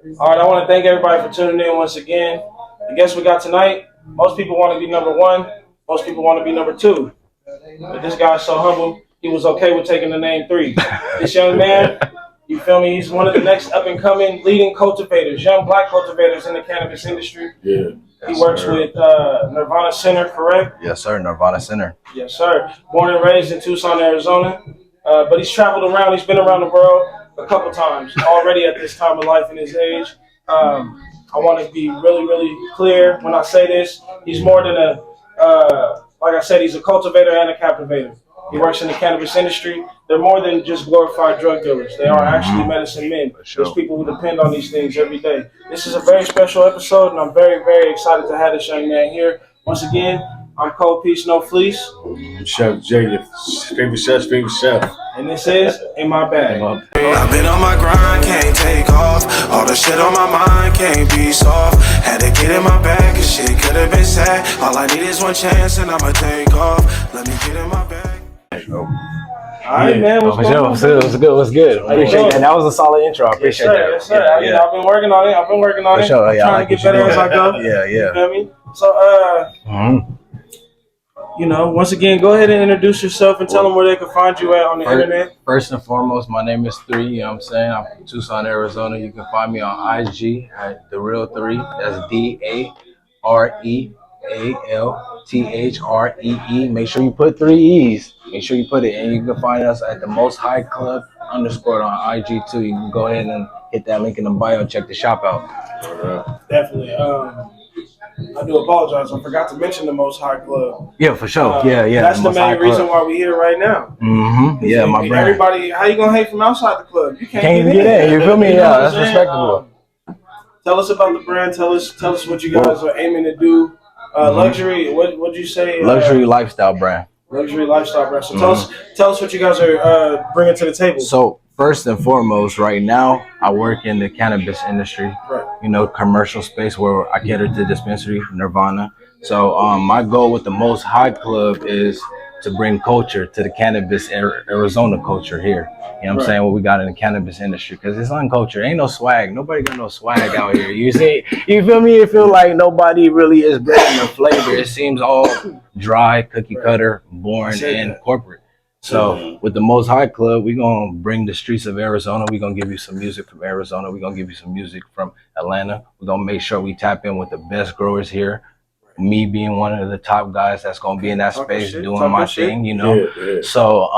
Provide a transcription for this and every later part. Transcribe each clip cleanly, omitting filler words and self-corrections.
All right, I want to thank everybody for tuning in once again. The guest we got tonight, most people want to be number one, most people want to be number two. But this guy's so humble, he was okay with taking the name Threee. This young man, you feel me? He's one of the next up and coming leading cultivators, young black cultivators in the cannabis industry. Yeah. He works with Nirvana Center, correct? Yes, sir. Nirvana Center. Yes, sir. Born and raised in Tucson, Arizona. But he's traveled around. He's been around the world a couple times already at this time of life in his age. I want to be really, really clear when I say this. He's more than like I said, he's a cultivator and a captivator. He works in the cannabis industry. They're more than just glorified drug dealers. They are actually medicine men. There's people who depend on these things every day. This is a very special episode, and I'm very, very excited to have this young man here. Once again, I'm Cold Peace, No Fleece. Chef Jay, favorite chef. And this is In My Bag. I've been on my grind, can't take off. All the shit on my mind can't be soft. Had to get in my bag, cause shit could have been sad. All I need is one chance and I'ma take off. Let me get in my bag. All right, man. What's going on? What's good? Appreciate that. That was a solid intro. I appreciate that. Yes, sir. I've been working on it. For sure. I'm trying to get better as I go. Yeah. You feel me? So, you know, once again, go ahead and introduce yourself and tell them where they can find you at on the internet. First and foremost, my name is Threee. You know what I'm saying? I'm from Tucson, Arizona. You can find me on IG at The Real Threee. That's DAREALTHREE. Make sure you put 3 E's. Make sure you put it. And you can find us at the Most High Club _ on IG too. You can go ahead and hit that link in the bio and check the shop out. Definitely. I do apologize. I forgot to mention the Most High Club. Yeah, for sure. Yeah. That's the main reason why we're here right now. Yeah, my brand. Everybody, how you gonna hate from outside the club? You can't get in. You feel me? Yeah, that's respectable. Tell us about the brand. Tell us what you guys are aiming to do. Luxury. What'd you say? Luxury lifestyle brand. Luxury lifestyle brand. So tell us what you guys are bringing to the table. So first and foremost, right now I work in the cannabis industry. Right. You know, commercial space where I cater to dispensary, Nirvana. So my goal with the Most High Club is to bring culture to the cannabis Arizona culture here. You know what I'm saying? What we got in the cannabis industry, because it's uncultured. Ain't no swag. Nobody got no swag out here. You see? You feel me? It feel like nobody really is bringing the flavor. It seems all dry, cookie cutter, boring, and corporate. So with the Most High Club, we're going to bring the streets of Arizona. We're going to give you some music from Arizona. We're going to give you some music from Atlanta. We're going to make sure we tap in with the best growers here. Me being one of the top guys that's going to be in that space doing my thing, you know. Yeah. So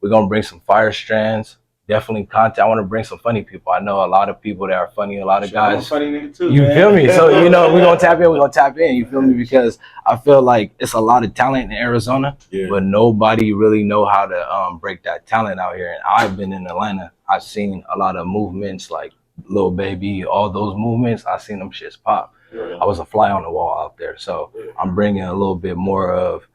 we're going to bring some fire strands. Definitely content. I want to bring some funny people. I know a lot of people that are funny. A lot of guys. I'm a funny nigga too, you man. feel me? So, you know, we're going to tap in. We're going to tap in. You feel me? Because I feel like it's a lot of talent in Arizona, but nobody really know how to break that talent out here. And I've been in Atlanta. I've seen a lot of movements like Lil Baby, all those movements. I've seen them shits pop. I was a fly on the wall out there. So I'm bringing a little bit more of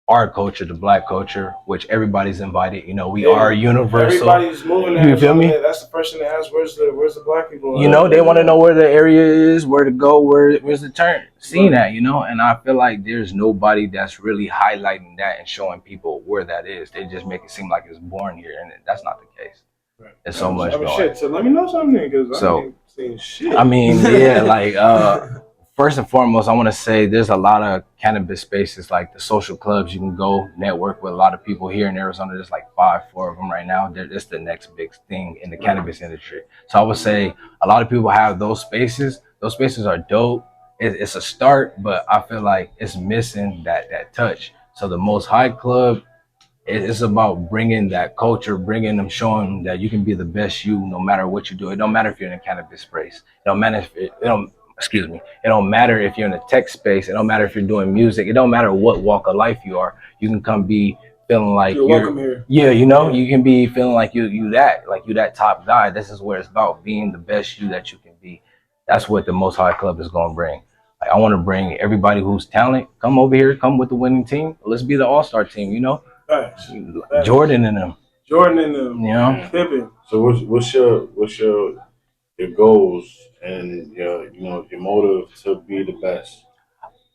our culture, the black culture, which everybody's invited. You know, we are universal. Everybody's moving there. You feel me? That's the person that asks, where's the black people? You know, they want to know where the area is, where to go, where's the turn scene at, you know? And I feel like there's nobody that's really highlighting that and showing people where that is. They just make it seem like it's boring here, and that's not the case. There's so much going on. Shit, so let me know something, because I ain't seen shit. I mean, yeah, like, first and foremost, I want to say there's a lot of cannabis spaces, like the social clubs. You can go network with a lot of people here in Arizona. There's like 4 of them right now. It's the next big thing in the cannabis industry. So I would say a lot of people have those spaces. Those spaces are dope. It's a start, but I feel like it's missing that touch. So the Most High Club, it's about bringing that culture, bringing them, showing them that you can be the best you, no matter what you do. It don't matter if you're in a cannabis space. It don't matter if it don't matter if you're in a tech space. It don't matter if you're doing music. It don't matter what walk of life you are. You can come be feeling like you're welcome here. Yeah, you know, you can be feeling like you that top guy. This is where it's about being the best you that you can be. That's what the Most High Club is going to bring. Like, I want to bring everybody who's talent. Come over here. Come with the winning team. Let's be the all-star team. You know, Jordan and them. You know, Pippin. So what's your goals and your motive to be the best?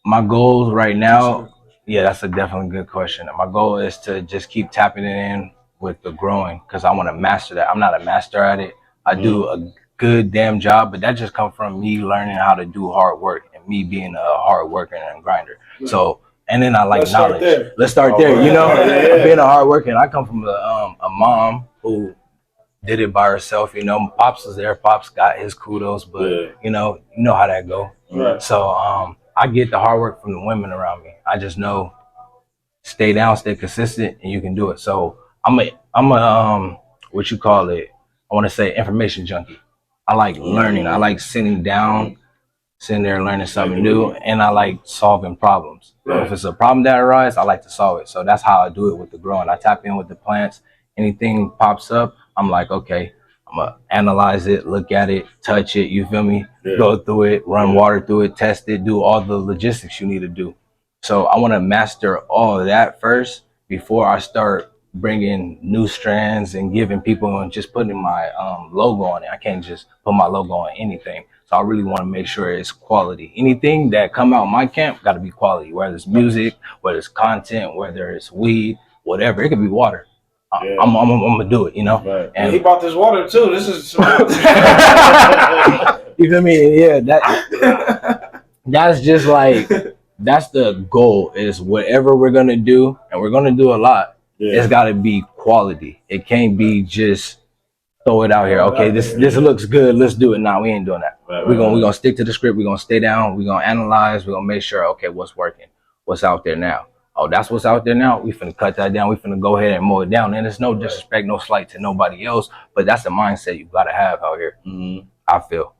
My goals right now, yeah, that's a definitely good question. My goal is to just keep tapping it in with the growing, because I want to master that. I'm not a master at it. I do good damn job, but that just comes from me learning how to do hard work and me being a hard worker and a grinder. So, and then I like Let's knowledge. start there. Let's start there. You know, Yeah. being a hard worker, and I come from a mom who did it by herself. You know, Pops was there. Pops got his kudos, but you know how that go. Right. So I get the hard work from the women around me. I just know stay down, stay consistent, and you can do it. So I'm a what you call it? I want to say information junkie. I like learning. I like sitting down, sitting there learning something new, and I like solving problems. So if it's a problem that arises, I like to solve it. So that's how I do it with the growing. I tap in with the plants. Anything pops up, I'm like, okay, I'm gonna analyze it, look at it, touch it. You feel me? Go through it, run water through it, test it, do all the logistics you need to do. So I want to master all of that first before I start bringing new strands and giving people and just putting my logo on it. I can't just put my logo on anything. So I really want to make sure it's quality. Anything that come out my camp got to be quality, whether it's music, whether it's content, whether it's weed, whatever. It could be water. I'm gonna do it, you know. Right. And he bought this water too. This is you feel me? Yeah, that's just like that's the goal. Is whatever we're gonna do, and we're gonna do a lot. It's got to be quality. It can't be just throw it out here. Okay, this looks good. Let's do it. Nah, we ain't doing that. We're gonna stick to the script. We're gonna stay down. We're gonna analyze. We're gonna make sure. Okay, what's working? What's out there now? Oh, that's what's out there now. We finna cut that down. We finna go ahead and mow it down. And it's no disrespect, no slight to nobody else, but that's the mindset you gotta have out here. I feel.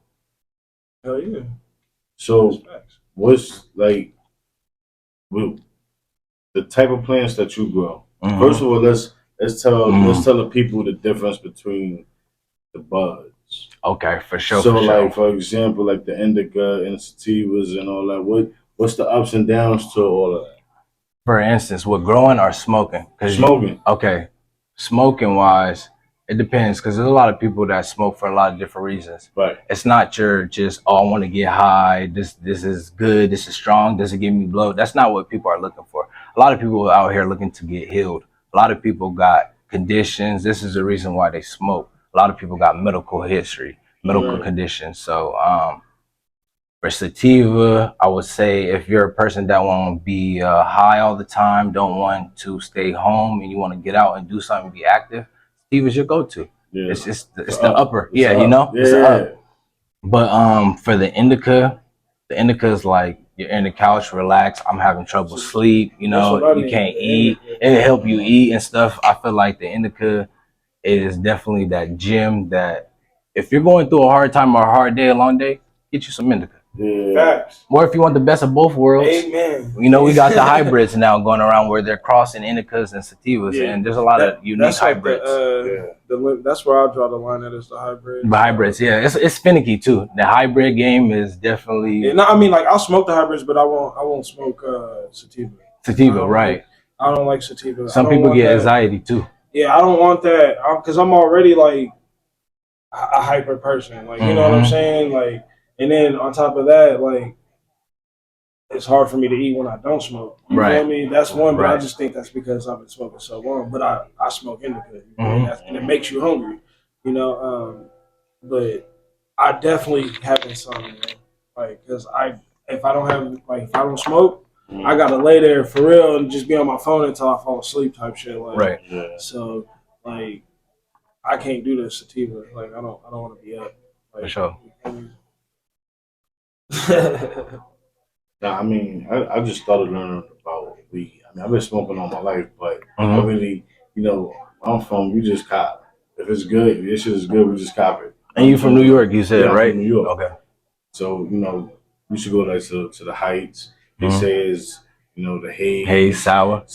Hell yeah. So, what's like the type of plants that you grow? First of all, let's tell the people the difference between the buds. Okay, for sure. So, like for example, like the indica and sativas and all that. What's the ups and downs to all of that? For instance, with growing or smoking? Smoking. Okay, smoking wise, it depends because there's a lot of people that smoke for a lot of different reasons. Right. It's not your just I want to get high. This is good. This is strong. Does it give me blow? That's not what people are looking for. A lot of people out here looking to get healed. A lot of people got conditions. This is the reason why they smoke. A lot of people got medical history, medical conditions. So for sativa, I would say if you're a person that want to be high all the time, don't want to stay home, and you want to get out and do something, be active, sativa is your go-to. Yeah. It's the upper. It's you know? Yeah. It's up. But for the indica is like you're in the couch, relax. I'm having trouble sleep. You know, you can't eat. It'll help you eat and stuff. I feel like the indica is definitely that gym that if you're going through a hard time or a hard day, a long day, get you some indica. Yeah. Facts. Or if you want the best of both worlds, amen. You know, we got the hybrids now going around where they're crossing indicas and sativas, and there's a lot of unique hybrids. That's where I draw the line at is the hybrids. The hybrids, yeah, it's finicky too. The hybrid game is definitely. Yeah, no, I mean, like I'll smoke the hybrids, but I won't smoke sativa. Sativa, right? I don't like sativa. Some people get anxiety too. Yeah, I don't want that because I'm already like a hyper person. Like you know what I'm saying, like. And then on top of that, like, it's hard for me to eat when I don't smoke. You know what I mean? That's one, but I just think that's because I've been smoking so long. But I smoke indica, and it makes you hungry, you know. But I definitely have insomnia, like, because if I don't smoke, I gotta lay there for real and just be on my phone until I fall asleep, type shit. Like, So, like, I can't do the sativa. Like, I don't want to be up. Like, for sure. I mean, I just started learning about weed. I mean, I've been smoking all my life, but I really, you know, I'm from, we just cop. If it's good, if this shit is good, we just cop it. And you from New York, you said, right? I'm from New York. Okay. So, you know, we should go like to the Heights. They say it's, you know, the Haze, sour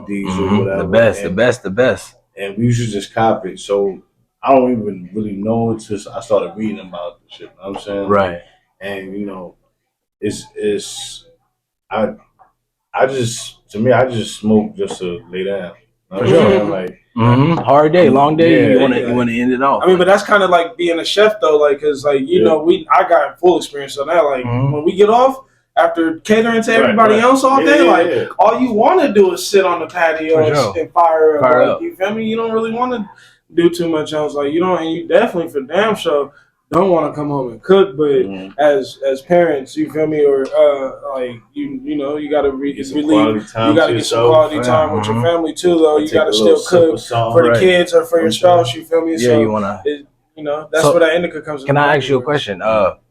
diesel, whatever. The best. And we should just cop it. So I don't even really know until I started reading about the shit. You know what I'm saying? Right. And you know, I just smoke just to lay down. For sure. Like hard day, long day. You want to end it off. I mean, but that's kind of like being a chef though, like because like you know I got full experience on that. Like when we get off after catering to everybody else all day, all you want to do is sit on the patio and fire up. You feel me? You don't really want to do too much else. Like you don't, and you definitely for damn sure don't want to come home and cook, but as parents, you feel me, or like you know, you gotta you gotta get some quality time with your family too. Though you gotta still cook for the kids or for your spouse. You feel me? Yeah, so you wanna. You know, that's where that indica comes in. Can I ask you a question?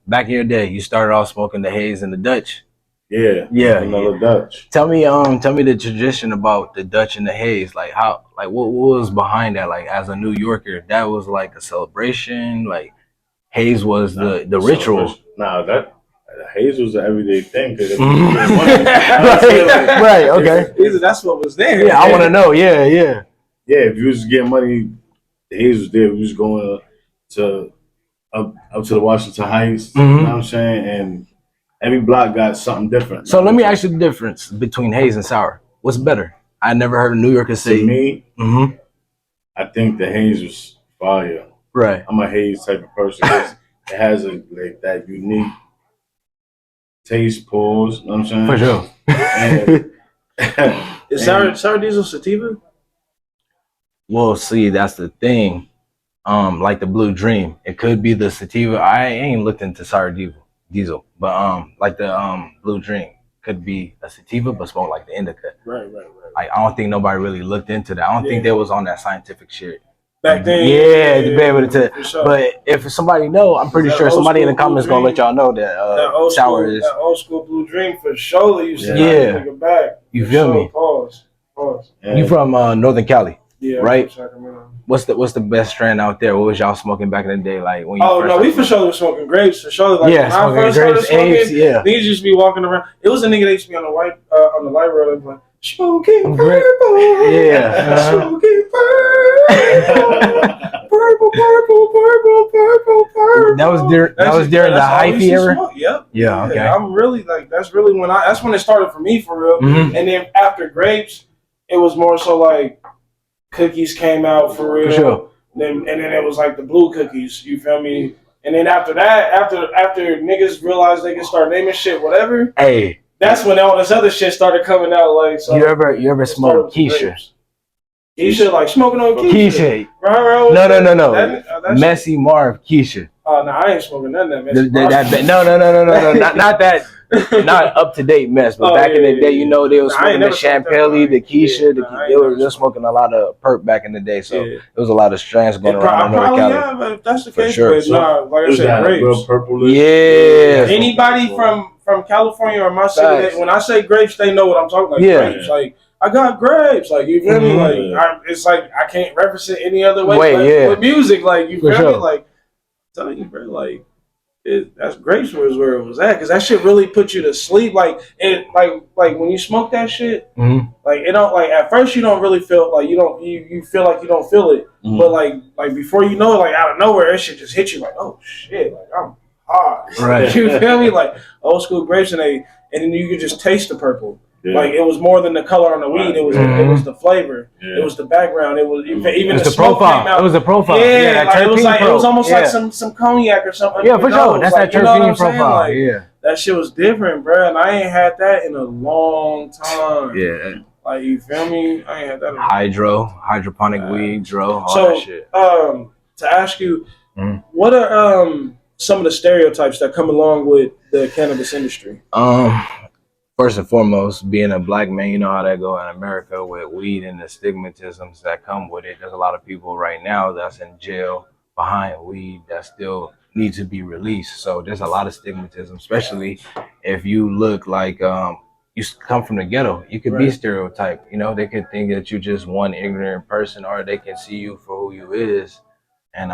Back in your day, you started off smoking the haze and the Dutch. Yeah. Vanilla Dutch. Tell me the tradition about the Dutch and the haze. Like what was behind that? Like as a New Yorker, that was like a celebration. Like haze was the ritual. Nah, that haze was an everyday thing. Right. Okay. That's what was there. Yeah, I want to know. Yeah. Yeah, if you was getting money, the haze was there. We was going to up to the Washington Heights. You know what I'm saying? And every block got something different. So let me ask you the difference between haze and sour. What's better? I never heard a New Yorker say. To me, I think the haze was fire. Right. I'm a haze type of person. It has that unique taste, pause. You know what I'm saying? For sure. Is sour diesel sativa? Well, see, that's the thing. Like the Blue Dream, it could be the sativa. I ain't looked into sour diesel, but like the Blue Dream could be a sativa, but smoked like the indica. Right. Like I don't think nobody really looked into that. I don't think they was on that scientific shit back then. Yeah, to be able to. Sure. But if somebody know, I'm pretty sure somebody in the comments gonna let y'all know that sour is that old school Blue Dream for sure. You see, nigga back. You feel me? Pause. You from Northern Cali? Yeah, right. What's the best strain out there? What was y'all smoking back in the day? Like when you we for sure was smoking grapes for sure. Like when I first started smoking, niggas used to be walking around. It was a nigga that used to be on the light road and like smoking purple, smoking purple, purple. That was during the hyphy era. Yep. Yeah. Okay. I'm really like that's really when it started for me for real. And then after grapes, it was more so like. Cookies came out for real, for sure. And then it was like the blue cookies. You feel me? And then after that, after niggas realized they could start naming shit whatever. Hey, that's when all this other shit started coming out. Like, so you ever smoked Keisha? Keisha, like smoking on Keisha. No. Messy Marv Keisha. Oh no, I ain't smoking none of that mess. No, not that. Not up to date mess, but back in the day, you know, they were smoking the Champagne, the Keisha, they were smoking a lot of perp back in the day, so there was a lot of strands going around in North Cali. Yeah, if that's the case, sure. But nah, like I said, grapes. Yeah. Anybody from California or my city, when I say grapes, they know what I'm talking about. Grapes, like I got grapes, like you feel me? Like it's like I can't reference it any other way. With music, like you feel me? Like I'm telling you, bro, like. That's grapes was where it was at, because that shit really put you to sleep. Like when you smoke that shit, like it don't like at first you don't really feel like you feel like you don't feel it, but like before you know it, like out of nowhere, that shit just hit you like, oh shit, like I'm hot, right? You feel me? Like old school grapes, and then you could just taste the purple. Yeah. Like it was more than the color on the weed. It was the flavor. Yeah. It was the background. It was even the smoke profile. Came out. It was the profile. Yeah, like it was almost like some cognac or something. Yeah, for sure. That's that terpene profile. Like, yeah, that shit was different, bro. And I ain't had that in a long time. Yeah, like you feel me? I ain't had that. Hydroponic weed, all that shit. To ask you, what are some of the stereotypes that come along with the cannabis industry? First and foremost, being a black man, you know how that go in America with weed and the stigmatisms that come with it. There's a lot of people right now that's in jail behind weed that still need to be released. So there's a lot of stigmatism, especially if you look like you come from the ghetto. You could be stereotyped. You know, they could think that you're just one ignorant person, or they can see you for who you is. And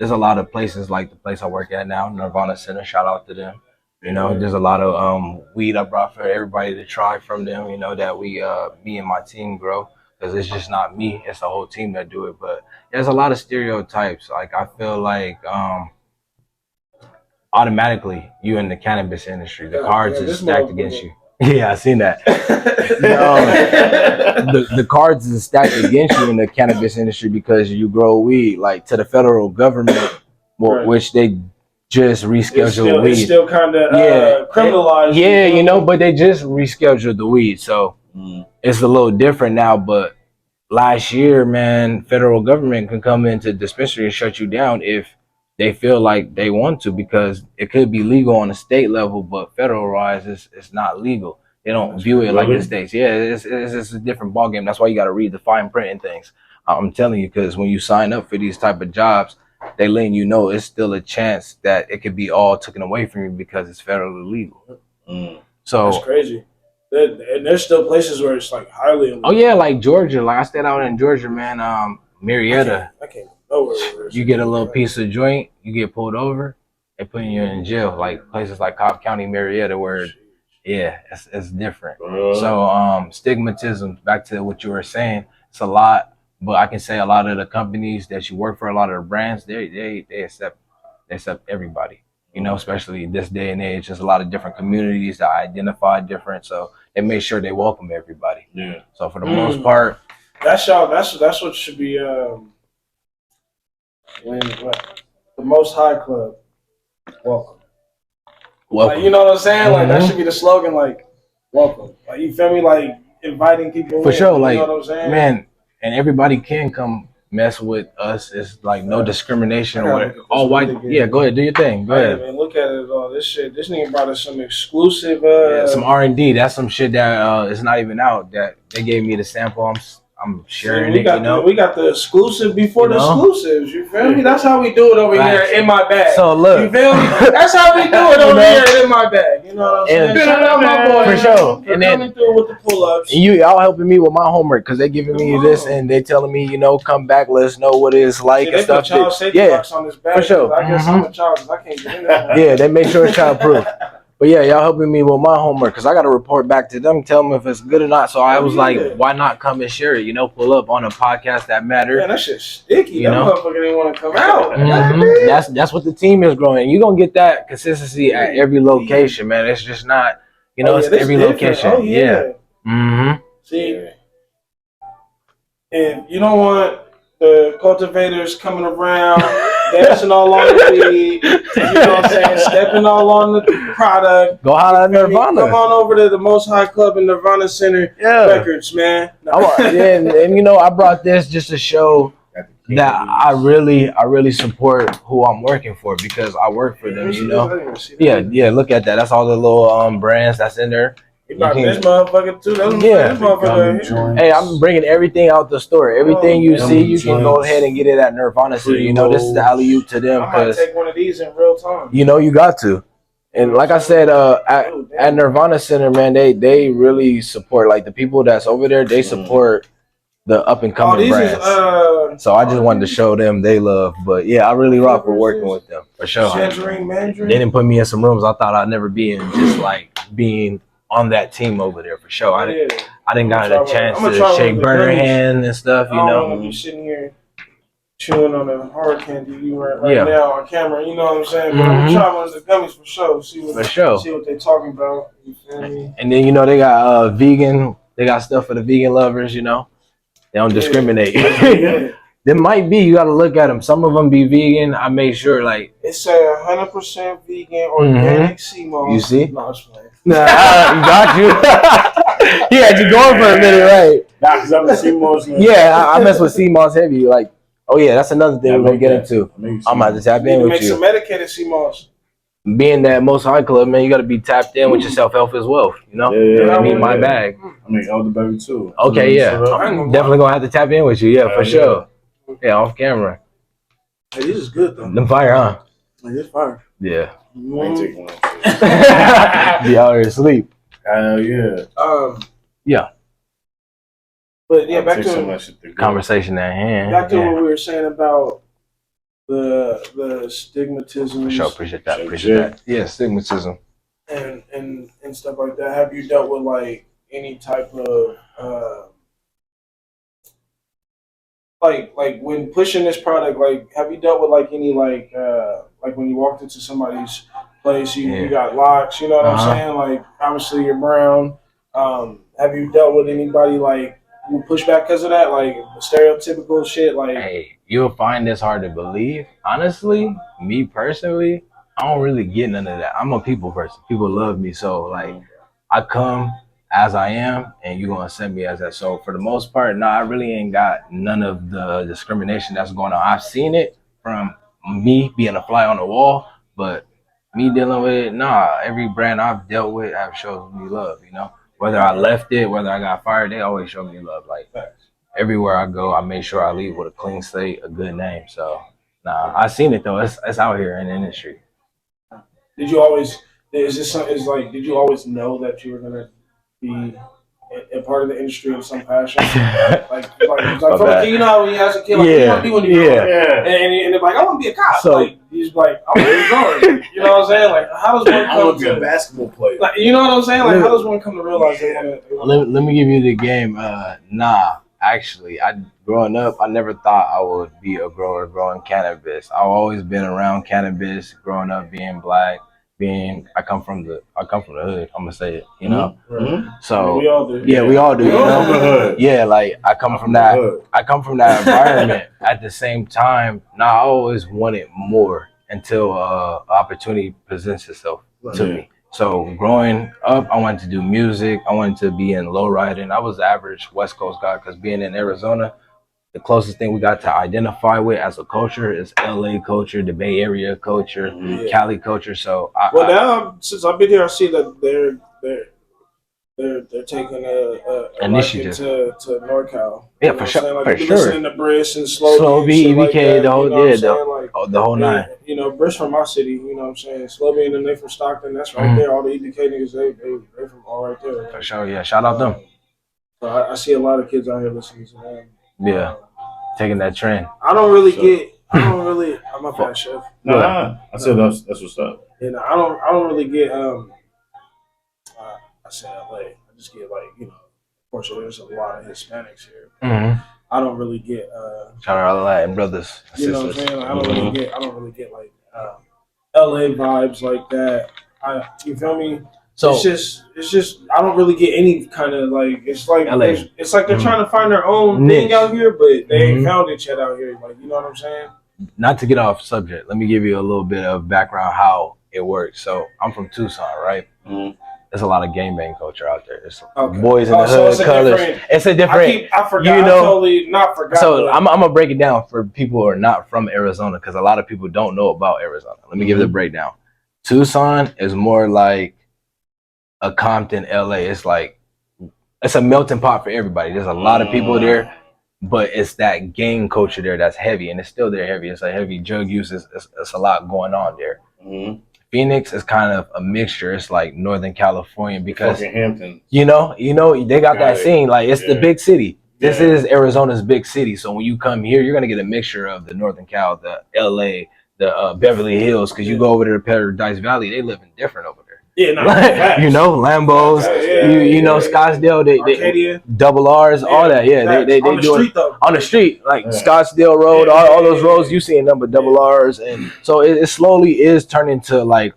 there's a lot of places like the place I work at now, Nirvana Center. Shout out to them. You know, there's a lot of weed I brought for everybody to try from them, you know, that me and my team grow, because it's just not me, it's the whole team that do it. But there's a lot of stereotypes. Like I feel like automatically you in the cannabis industry, the cards is stacked against you. Yeah, I seen that. The cards is stacked against you in the cannabis industry because you grow weed, like to the federal government, which they just rescheduled weed. It's still kind of criminalized. Yeah, you know, but they just rescheduled the weed, so it's a little different now. But last year, man, federal government can come into dispensary and shut you down if they feel like they want to because it could be legal on the state level, but federalized it's not legal. They don't view it like the states. Yeah, it's a different ballgame. That's why you got to read the fine print and things. I'm telling you, because when you sign up for these type of jobs, they letting you know it's still a chance that it could be all taken away from you because it's federally legal. So that's crazy. And there's still places where it's like highly illegal. Oh yeah, like Georgia. Like I stayed out in Georgia, man. Marietta. I can't go nowhere. You get a little piece of joint, you get pulled over, they put you in jail. Like places like Cobb County, Marietta, where yeah, it's different. So stigmatism. Back to what you were saying, it's a lot. But I can say a lot of the companies that you work for, a lot of the brands, they accept everybody. You know, especially this day and age, there's a lot of different communities that identify different, so they make sure they welcome everybody. Yeah. So for the most part, that's what should be the Most High Club. Welcome. Like, you know what I'm saying? Like that should be the slogan. Like, welcome. Like, you feel me? Like inviting people for in, sure. Like, you know what I'm saying? Man, and everybody can come mess with us. It's like no discrimination or what. All white. Yeah, go ahead, do your thing. Go ahead. Man, look at it all. This shit. This nigga brought us some exclusive. Some R&D. That's some shit that is not even out. That they gave me the sample. I'm sharing it. You know, we got the exclusive before the exclusives. You feel me? That's how we do it over here in my bag. So look, you feel me? That's how we do it over here in my bag. You know what I'm saying? Shout out my boy for sure. And then coming through with the pull-ups. And y'all helping me with my homework because they giving me this and they telling me, you know, come back, let us know what it's like and stuff. Child safety box on this bag, for sure. I guess I'm a child because I can't get in there. Yeah, they make sure it's childproof. But yeah, y'all helping me with my homework because I got to report back to them, tell them if it's good or not. So I was like, why not come and share it? You know, pull up on a podcast that matters. Man, that shit's sticky. You know? That motherfucker didn't want to come out. That's what the team is growing. You're going to get that consistency at every location, man. It's just not, you know, it's every location. See, if you don't want the cultivators coming around, dancing all on the weed, you know what I'm saying, stepping all on the product. Go holler at Nirvana. Come on over to the Most High Club in Nirvana Center Records, man. And you know, I brought this just to show that I really support who I'm working for because I work for them, you know. Yeah, look at that. That's all the little brands that's in there. You brought this motherfucker too. This motherfucker. Hey, I'm bringing everything out the store. Everything you see, you can go ahead and get it at Nirvana Center. You know, this is the alley-oop to them. I might take one of these in real time. You know, you got to. And like I said, at Nirvana Center, man, they really support, like the people that's over there, they support the up and coming brands. So I just wanted to show them they love. But yeah, I really rock with working with them for sure. They didn't put me in some rooms I thought I'd never be in, just like being on that team over there for sure. I didn't got a chance to shake burner hand and stuff, you know. I don't want to be sitting here chewing on a hard candy right now on camera, you know what I'm saying? But I'm trying one of the gummies for sure. See what they're talking about. You feel me? And then, you know, they got vegan, they got stuff for the vegan lovers, you know. They don't discriminate. There might be, you got to look at them. Some of them be vegan. I make sure, like, it's a 100% vegan organic sea moss. You see? No, I'm just playing. Nah, you got you. He had you going for a minute, right? Nah, because I'm a sea moss. Yeah, I mess with sea moss heavy. Like, oh yeah, that's another thing we're gonna get into. I'm about to tap in with make some medicated sea moss. Being that Most High Club, man, you got to be tapped in with your self-help as well. You know, I mean, my bag. I mean, elderberry too. Okay, yeah, definitely gonna have to tap in with you. Yeah, for sure. Yeah, off camera. Hey, this is good though. Them fire, huh? Like, this fire. Yeah. I ain't taking one. Be out here asleep. Yeah. Yeah. But yeah, back to the conversation at hand. Back to what we were saying about the stigmatism. For sure, appreciate that. Yeah, stigmatism. And stuff like that. Have you dealt with like any type of like when pushing this product, like have you dealt with like any like when you walked into somebody's place, you got locks, you know what I'm saying? Like obviously you're brown. Have you dealt with anybody like who push back because of that? Like stereotypical shit like hey, you'll find this hard to believe. Honestly, me personally, I don't really get none of that. I'm a people person. People love me. So like I come as I am and you're gonna accept me as that. So for the most part, no, I really ain't got none of the discrimination that's going on. I've seen it from me being a fly on the wall, but me dealing with it, nah, every brand I've dealt with have shown me love, you know. Whether I left it, whether I got fired, they always show me love. Like everywhere I go, I make sure I leave with a clean slate, a good name. So nah, I seen it though. It's out here in the industry. Did you always? Is this something? Is like? Did you always know that you were gonna be a part of the industry of some fashion? like from a kid, you know how when you ask a kid, like, what do you want to be when you grow up? And they're like, I want to be a cop. So like, he's like, I want to be growing. You know what I'm saying? Like, how does one come to be a basketball player? Like, you know what I'm saying? Like, how does one come to realize they want to? Let me give you the game. Nah, actually, growing up, I never thought I would be a grower growing cannabis. I've always been around cannabis. Growing up, being black. I come from the hood. I'm gonna say it, you know. Mm-hmm. So we all do. Yeah, we all do. You know? Yeah, like I come from that environment. At the same time, I always wanted more until opportunity presents itself to me. So growing up, I wanted to do music. I wanted to be in lowriding. I was the average West Coast guy because being in Arizona, the closest thing we got to identify with as a culture is LA culture, the Bay Area culture, Cali culture. So now since I've been here, I see that they're taking a initiative to NorCal. Yeah, for sure. Like, for sure. Listening to Briss and Slow B, like EBK, that, the whole nine. You know, Briss from my city. You know what I'm saying? Slow B and then they from Stockton. That's right there. All the EBK niggas, they from all right there. For sure. Yeah. Shout out them. So I see a lot of kids out here listening to them. Yeah. Taking that trend. I'm a bad chef. I said that's what's up. And I don't really get I say LA. I just get like, you know, of course there's a lot of Hispanics here. Mm-hmm. I don't really get shout out all Latin brothers. You know what I'm saying? Like, I don't really get like LA vibes like that. You feel me? So it's just I don't really get any kind of like it's like LA. It's like they're trying to find their own thing out here, but they ain't found it yet out here. Like, you know what I'm saying? Not to get off subject, let me give you a little bit of background how it works. So I'm from Tucson, right? Mm-hmm. There's a lot of gangbang culture out there. There's boys in the hood, colors. It's a different. I forgot. You know, I totally not forgot. So I'm gonna break it down for people who are not from Arizona because a lot of people don't know about Arizona. Let me give you the breakdown. Tucson is more like a Compton, LA. It's like it's a melting pot for everybody. There's a lot of people there, but it's that gang culture there that's heavy, and it's still there heavy. It's a heavy drug use. It's a lot going on there. Mm-hmm. Phoenix is kind of a mixture. It's like Northern California because you know they got that scene. Like it's the big city. This is Arizona's big city. So when you come here, you're gonna get a mixture of the Northern Cal, the LA, the Beverly Hills. Because you go over to Paradise Valley, they living different over there. Yeah, you know, Lambos. You know, Scottsdale. They double R's, all that. Yeah, they do it on the street, like Scottsdale Road, all those roads you see in number double R's, and so it slowly is turning to like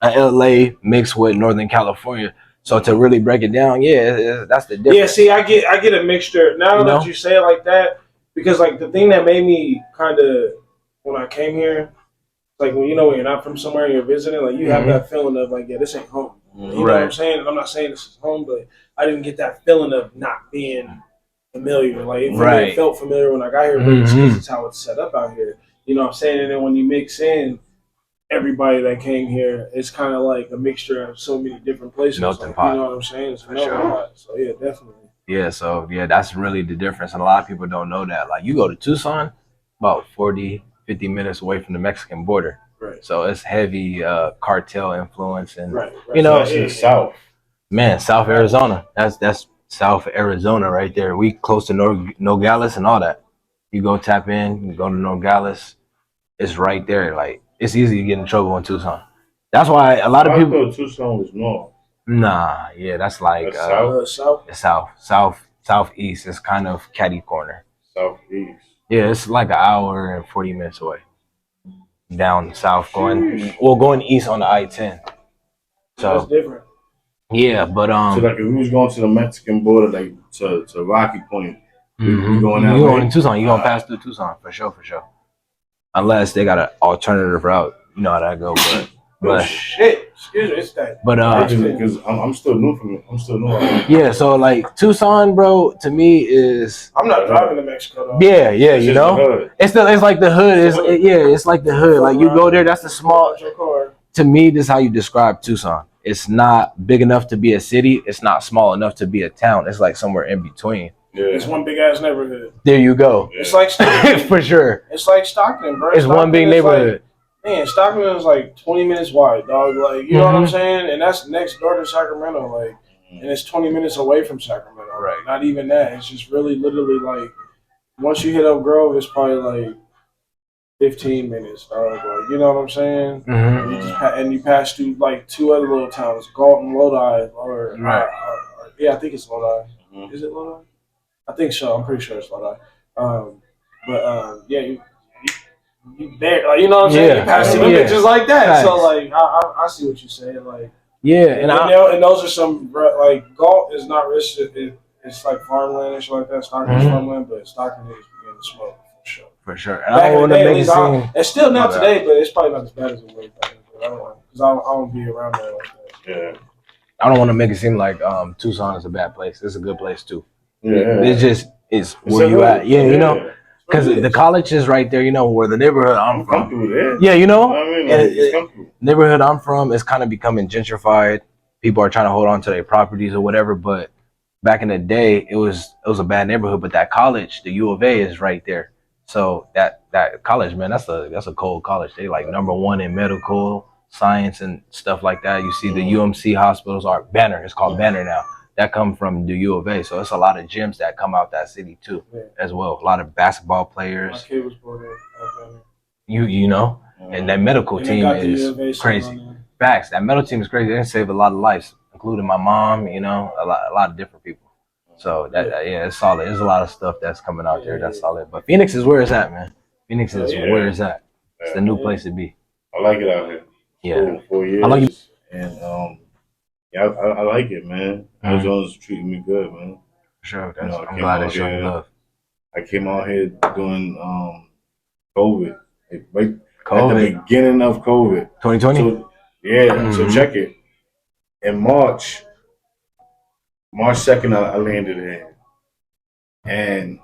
a LA mixed with Northern California. So to really break it down, that's the difference. Yeah, see, I get a mixture now that you say it like that, because like the thing that made me kind of when I came here. Like when you're not from somewhere and you're visiting, like you have that feeling of like, this ain't home. You know what I'm saying? And I'm not saying this is home, but I didn't get that feeling of not being familiar. Like it felt familiar when I got here, but it's how it's set up out here. You know what I'm saying? And then when you mix in everybody that came here, it's kind of like a mixture of so many different places. Melting pot. You know what I'm saying? It's melting pot. So yeah, definitely. Yeah, so that's really the difference. And a lot of people don't know that. Like you go to Tucson, about 40, 50 minutes away from the Mexican border. Right. So it's heavy cartel influence and you know South. Man, South Arizona. That's South Arizona right there. We close to Nogales and all that. You go tap in, you go to Nogales, it's right there. Like it's easy to get in trouble in Tucson. That's why a lot of people thought Tucson was north. Nah, that's like southeast. It's kind of catty corner. Southeast. Yeah, it's like an hour and 40 minutes away. Down south, going east on the I-10. So that's different. Yeah, but so like if we was going to the Mexican border, like to Rocky Point, you going to Tucson, you gonna pass through Tucson for sure. Unless they got an alternative route, you know how that go. But shit, Excuse me, it's that. But because I'm still new from it. I'm still new. yeah. So like Tucson, bro, to me is I'm not driving to Mexico though. yeah. It's You just the know, hood. it's like the hood is it's like the hood. Like you go there, that's the small. To me, this is how you describe Tucson. It's not big enough to be a city. It's not small enough to be a town. It's like somewhere in between. Yeah. It's one big ass neighborhood. There you go. Yeah. It's like Stockton. For sure. It's like Stockton, bro. It's Stockton one big neighborhood. Like, man, Stockton is like 20 minutes wide, dog. Like, you know what I'm saying? And that's next door to Sacramento. Like, and it's 20 minutes away from Sacramento. Right. Not even that. It's just really literally like, once you hit Up Grove, it's probably like 15 minutes, dog. Like, you know what I'm saying? And you pass through like two other little towns, Galton, Lodi, or yeah, I think it's Lodi. Is it Lodi? I think so. I'm pretty sure it's Lodi. Yeah, you there? Like, you know what I'm saying? You pass through bitches like that. Nice. So like, I see what you're saying. Like, and those are some like Galt is not rich. It's like farmland and shit like that. Stockton is farmland, but Stockton is beginning to smoke. For sure. And I don't want to make it seem... It's still now today, but it's probably not as bad as it was back then. I don't know. Because I don't be around there like that. Yeah. I don't want to make it seem like Tucson is a bad place. It's a good place, too. Yeah. It's just... It's where you at. Yeah, you know? Because the college is right there, you know, where the neighborhood I'm from. Yeah, you know? Neighborhood I'm from is kind of becoming gentrified. People are trying to hold on to their properties or whatever, but back in the day, it was a bad neighborhood. But that college, the U of A, is right there. So that college, man, that's a cold college. They like #1 in medical science and stuff like that. You see the UMC hospitals are Banner. It's called Banner now. That come from the U of A. So it's a lot of gyms that come out that city too, as well. A lot of basketball players. My kid was born there. You know, and that medical team is crazy. Facts. That medical team is crazy. They saved a lot of lives, including my mom. You know, a lot of different people. So it's solid. There's a lot of stuff that's coming out there that's solid. But Phoenix is where it's at, man. Phoenix is where it's at. It's the new place to be. I like it out here. Yeah. 4 years. I like it. And I like it, man. Arizona's treating me good, man. For sure. I'm glad they're showing love. I came out here during COVID. Right at the beginning of COVID. 2020? So check it. In March 2nd, I landed in. And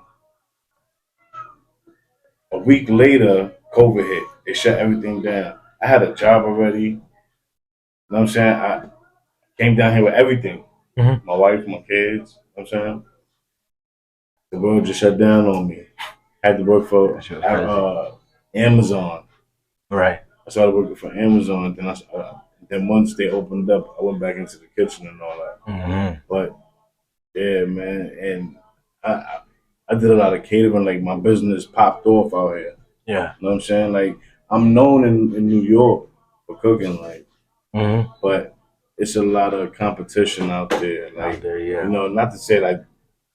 a week later, COVID hit. They shut everything down. I had a job already. You know what I'm saying? I came down here with everything. My wife, my kids. You know what I'm saying? The world just shut down on me. I had to work for Amazon. Right. I started working for Amazon. Then once they opened up, I went back into the kitchen and all that. But yeah, man, and I did a lot of catering. Like my business popped off out here. Yeah. You know what I'm saying? Like I'm known in New York for cooking, like, but it's a lot of competition out there. Like, you know, not to say like,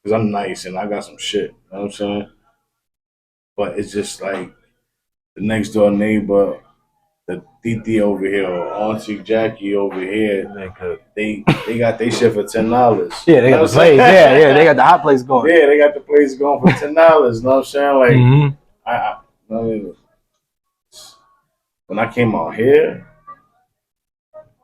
because I'm nice and I got some shit. You know what I'm saying? But it's just like the next door neighbor, the Titi over here, or Auntie Jackie over here, they got their shit for $10. Yeah, they got the place. Yeah, they got the hot place going. Yeah, they got the place going for $10. You know what I'm saying? Like, I mean, when I came out here,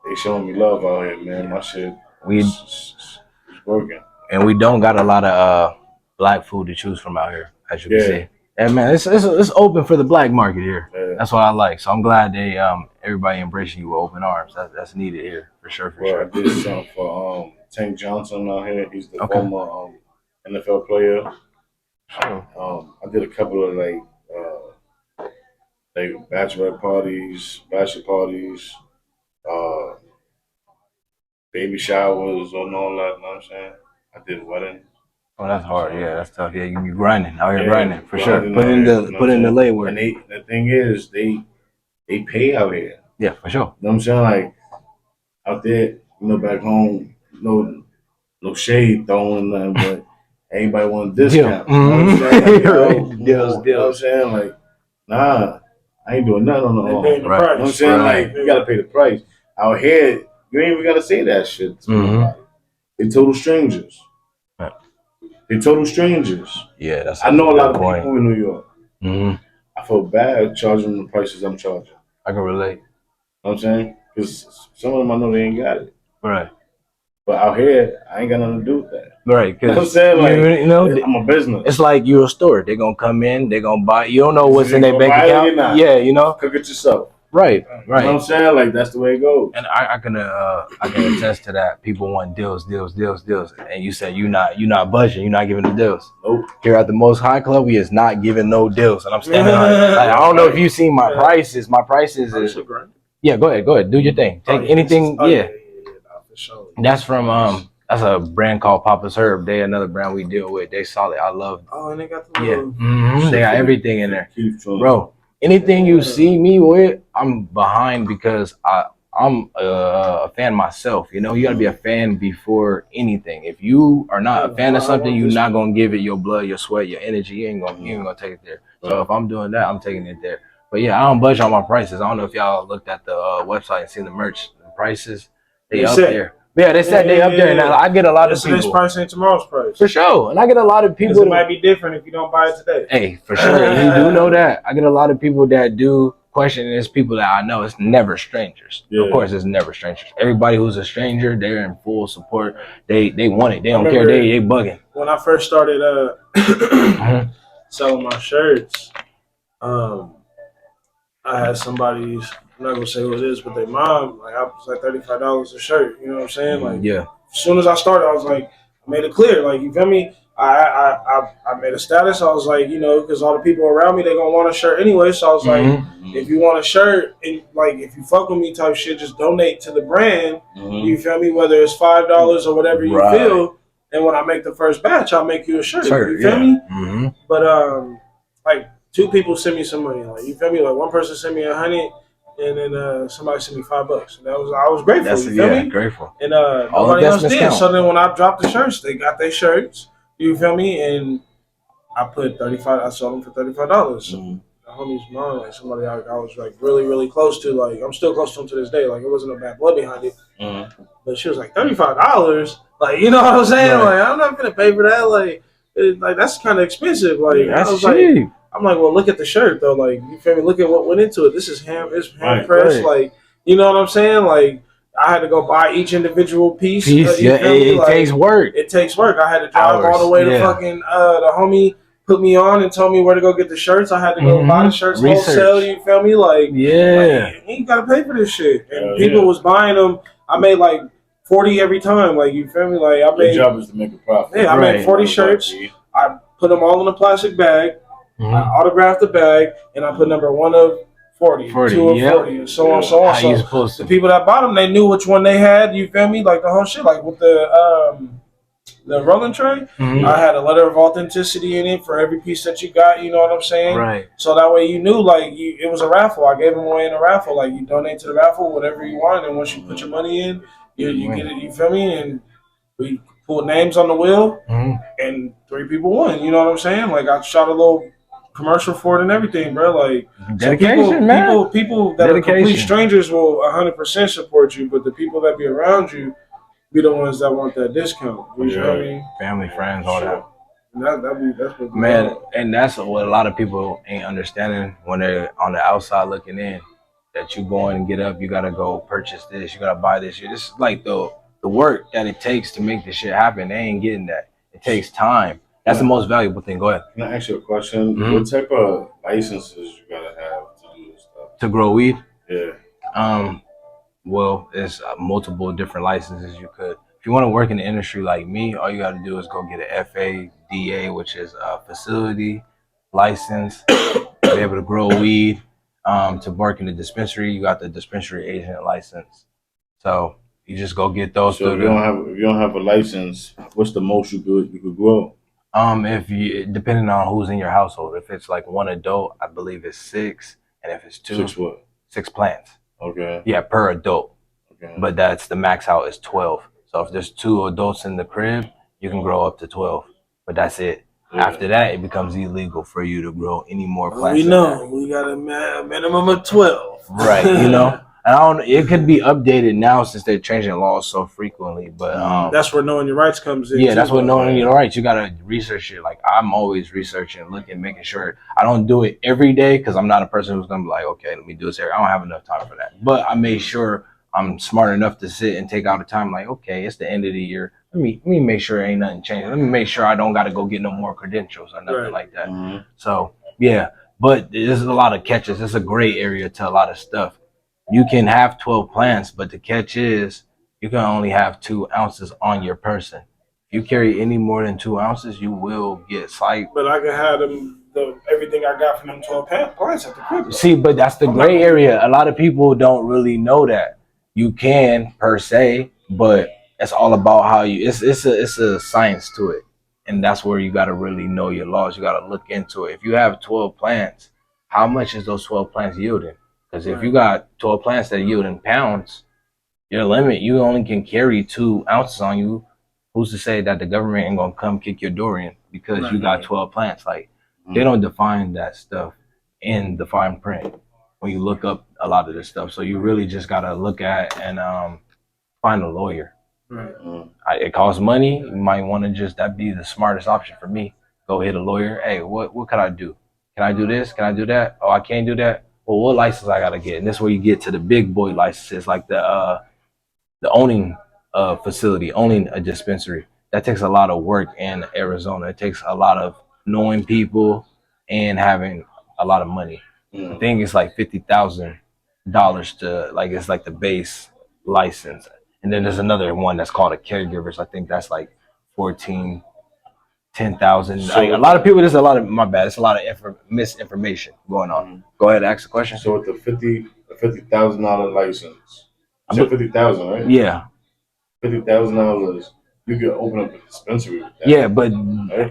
they showing me love out here, man. My shit is working. And we don't got a lot of black food to choose from out here, as you can see. And man, it's open for the black market here. Yeah. That's what I like. So I'm glad they everybody embracing you with open arms. That's needed here for sure. I did something for Tank Johnson out here. He's the former NFL player. I did a couple of like bachelor parties, baby showers, and all that. You know what I'm saying? I did weddings. Oh, that's hard. Yeah, that's tough. Yeah, you grinding out here, grinding for sure. Put in the labor. And the thing is, they pay out here. Yeah, for sure. You know what I'm saying? Like out there, you know, back home, no shade throwing nothing, but anybody want a discount. You know what I'm saying? Deals. You know what I'm saying? Like, nah, I ain't doing nothing on the home. You know what I'm saying? Like, you gotta pay the price. Out here, you ain't even gotta say that shit to me. They total strangers. They're total strangers. Yeah, that's. I know a lot of people in New York. I feel bad charging the prices I'm charging. I can relate. You know what I'm saying? because some of them I know they ain't got it. Right. But out here, I ain't got nothing to do with that. Right. You know what I'm Because saying? Like, you know, I'm a business. it's like you're a store. They're gonna come in, they're gonna buy. You don't know what's in their bank buy it or account. not. Yeah, you know. Cook it yourself. Right. You know what I'm saying? Like, that's the way it goes. And I can attest to that. People want deals, and you say you're not budging, you're not giving the deals. Nope. Here at the Most High Club, we is not giving no deals, and I'm standing on it. Like, I don't know if you've seen my prices. My prices is yeah. Go ahead, do your thing. Take anything. Yeah. For sure. That's from that's a brand called Papa's Herb. They another brand we deal with. They solid. I love. Oh, and they got the little... They got everything in there, bro. Anything you see me with, I'm behind because I'm a fan myself. You know, you gotta be a fan before anything. If you are not a fan of something, you're not gonna give it your blood, your sweat, your energy. You ain't gonna take it there. So if I'm doing that, I'm taking it there. But yeah, I don't budge on my prices. I don't know if y'all looked at the website and seen the merch, the prices. They up there. Yeah, they said they up there. Now I get a lot of people. Yesterday's price ain't tomorrow's price. For sure. And I get a lot of people. It might be different if you don't buy it today. Hey, for sure. You do know that. I get a lot of people that do question, and it's people that I know. It's never strangers. Yeah. Of course, it's never strangers. Everybody who's a stranger, they're in full support. They want it. They don't care. They bugging. When I first started selling my shirts, I had somebody's, I'm not gonna say who it is, but their mom, like, I was like $35 a shirt. You know what I'm saying? Like, yeah. As soon as I started, I was like, I made it clear, like, you feel me? I made a status. I was like, you know, because all the people around me, they gonna want a shirt anyway. So I was like, if you want a shirt, and like, if you fuck with me type shit, just donate to the brand. You feel me? Whether it's $5 or whatever you feel. And when I make the first batch, I'll make you a shirt. You feel me? But like, 2 people sent me some money. Like, you feel me? Like, one person sent me $100. And then somebody sent me $5. And I was grateful. You feel me? Grateful. And nobody else did. So then when I dropped the shirts, they got their shirts. You feel me? And I put $35. I sold them for $35. So the homie's mom, like somebody I was like really, really close to. Like, I'm still close to him to this day. Like, it wasn't a bad blood behind it. But she was like, $35. Like, you know what I'm saying? Right. Like, I'm not gonna pay for that. Like that's kind of expensive. Like, that's I was cheap. like, I'm like, well, look at the shirt though. Like, you feel me? Look at what went into it. This is hand pressed. Like, you know what I'm saying? Like, I had to go buy each individual piece. It takes work. It takes work. I had to drive all the way to fucking the homie put me on and told me where to go get the shirts. I had to go buy the shirts wholesale. You feel me? Like, like, you ain't gotta pay for this shit. And people was buying them. I made like 40 every time. Like, you feel me? Like, I made. Your job is to make a profit. Yeah, I made 40 shirts. I put them all in a plastic bag. I autographed the bag, and I put number 1 of 40, 2 of 40, and so on, so on. So the people that bought them, they knew which one they had. You feel me? Like the whole shit. Like with the rolling tray, I had a letter of authenticity in it for every piece that you got. You know what I'm saying? Right. So that way you knew, like, it was a raffle. I gave them away in a raffle. Like, you donate to the raffle, whatever you want, and once you put your money in, you get it. You feel me? And we pulled names on the wheel, and 3 people won. You know what I'm saying? Like, I shot a little commercial for it and everything, bro. Like, dedication, so man. People that are complete strangers will 100% support you, but the people that be around you be the ones that want that discount. You know what I mean? Family, friends, all that. And that's what man, and that's what a lot of people ain't understanding when they're on the outside looking in. That you go in and get up, you gotta go purchase this, you gotta buy this shit. This is like the work that it takes to make this shit happen. They ain't getting that. It takes time. That's the most valuable thing. Go ahead. Can I ask you a question? What type of licenses you gotta have to do this stuff? To grow weed? Yeah. Well, there's multiple different licenses you could. If you want to work in the industry like me, all you got to do is go get an FADA, which is a facility license, to be able to grow weed. To work in the dispensary, you got the dispensary agent license. So you just go get those. So if you don't have a license, what's the most you could grow? If you, depending on who's in your household, if it's like 1 adult, I believe it's 6, and if it's 2, 6 what? 6 plants. Okay. Yeah, per adult. Okay. But that's the max out is 12. So if there's 2 adults in the crib, you can grow up to 12. But that's it. Yeah. After that, it becomes illegal for you to grow any more plants. We know we got a minimum of 12. Right. You know. And it could be updated now since they're changing laws so frequently, but that's where knowing your rights comes in. Yeah, that's what knowing your rights. You gotta research it. Like, I'm always researching, looking, making sure. I don't do it every day because I'm not a person who's gonna be like, okay, let me do this here. I don't have enough time for that. But I made sure I'm smart enough to sit and take out the time. Like, okay, it's the end of the year. Let me make sure ain't nothing changed. Let me make sure I don't got to go get no more credentials or nothing like that. Mm-hmm. So yeah, but there's a lot of catches. It's a gray area to a lot of stuff. You can have 12 plants, but the catch is you can only have 2 ounces on your person. If you carry any more than 2 ounces, you will get cited. But I can have everything I got from them 12 plants at the crib. See, but that's the gray area. A lot of people don't really know that. You can per se, but it's all about how you. It's a science to it, and that's where you got to really know your laws. You got to look into it. If you have 12 plants, how much is those 12 plants yielding? Because if you got 12 plants that yield in pounds, your limit, you only can carry 2 ounces on you. Who's to say that the government ain't gonna come kick your door in because you got 12 plants? Like, they don't define that stuff in the fine print when you look up a lot of this stuff. So you really just gotta look at and find a lawyer. Right. It costs money. You might want to just, that be the smartest option for me. Go hit a lawyer. Hey, what could I do? Can I do this? Can I do that? Oh, I can't do that. Well, what license I gotta get? And this is where you get to the big boy licenses, like the owning facility, owning a dispensary. That takes a lot of work in Arizona. It takes a lot of knowing people and having a lot of money. I think it's like $50,000 to, like, it's like the base license. And then there's another one that's called a caregivers. I think that's like 10,000. So, like, a lot of people, there's a lot of, my bad, it's a lot of misinformation going on. Go ahead, ask the question. So with the $50,000 license, you said 50,000, right? Yeah. $50,000, you could open up a dispensary with that. Yeah, but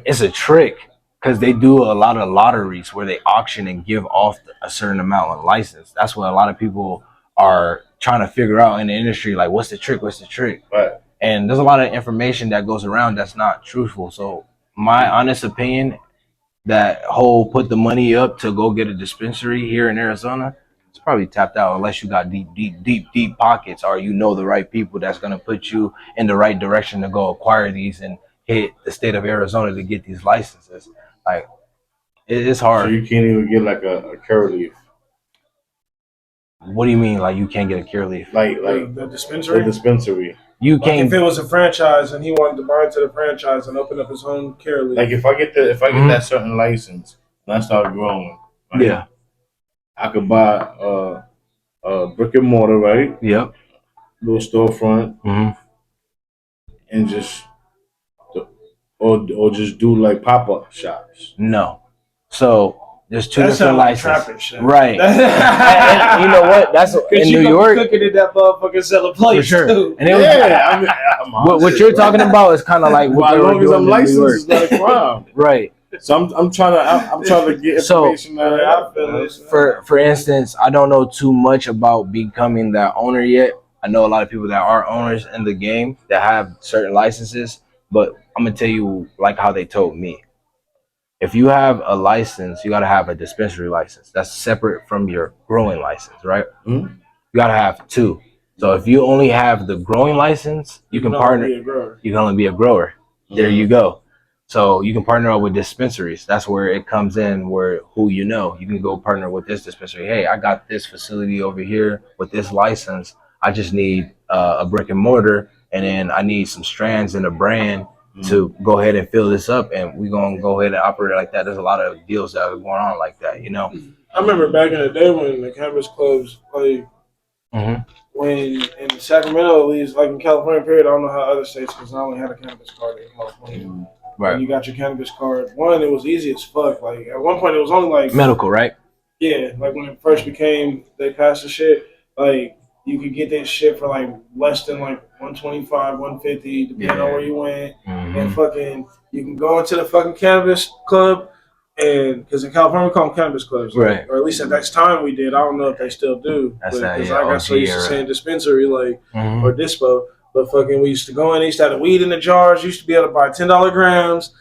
it's a trick because they do a lot of lotteries where they auction and give off a certain amount of license. That's what a lot of people are trying to figure out in the industry. Like, what's the trick? What's the trick? Right. And there's a lot of information that goes around that's not truthful. So my honest opinion, that whole put the money up to go get a dispensary here in Arizona, it's probably tapped out unless you got deep pockets, or you know the right people that's going to put you in the right direction to go acquire these and hit the state of Arizona to get these licenses. Like, it's hard. So you can't even get like a cure leaf. What do you mean, like you can't get a cure leaf? Like the dispensary? The dispensary. You like can't. If it was a franchise and he wanted to buy into the franchise and open up his own care leaf. Like if I get that certain license and I start growing, right? Yeah, I could buy a brick and mortar, right? Yep. Little storefront, and just or just do like pop-up shops. No. So there's two different licenses, shit. Right? and you know what? That's in New York. Cooking in that motherfucking cellar place For sure. too. And it was, what you're talking about is kind of like what as long as I'm licensed, in New it's not a crime. Right. So I'm trying to get information out of it. For instance, I don't know too much about becoming that owner yet. I know a lot of people that are owners in the game that have certain licenses, but I'm gonna tell you like how they told me. If you have a license, you gotta have a dispensary license. That's separate from your growing license, right? You gotta have two. So if you only have the growing license, you can partner. You can only be a grower. There you go. So you can partner up with dispensaries. That's where it comes in, where who you know. You can go partner with this dispensary. Hey, I got this facility over here with this license. I just need a brick and mortar, and then I need some strands and a brand to go ahead and fill this up, and we're going to go ahead and operate like that. There's a lot of deals that are going on like that, you know? I remember back in the day when the cannabis clubs, like, when in Sacramento, at least, like in California, period, I don't know how other states, because I only had a cannabis card in California. Right. When you got your cannabis card, one, it was easy as fuck. Like, at one point, it was only like... medical, right? Yeah, like when it first became, they passed the shit, like, you could get that shit for like less than like $125, $150, depending on where you went. And fucking, you can go into the fucking cannabis club, and because in California we call them cannabis clubs, right? Or at least at that time we did. I don't know if they still do, because I got so used to saying dispensary, like or dispo. But fucking, we used to go in. They used to have the weed in the jars. You used to be able to buy $10 grams,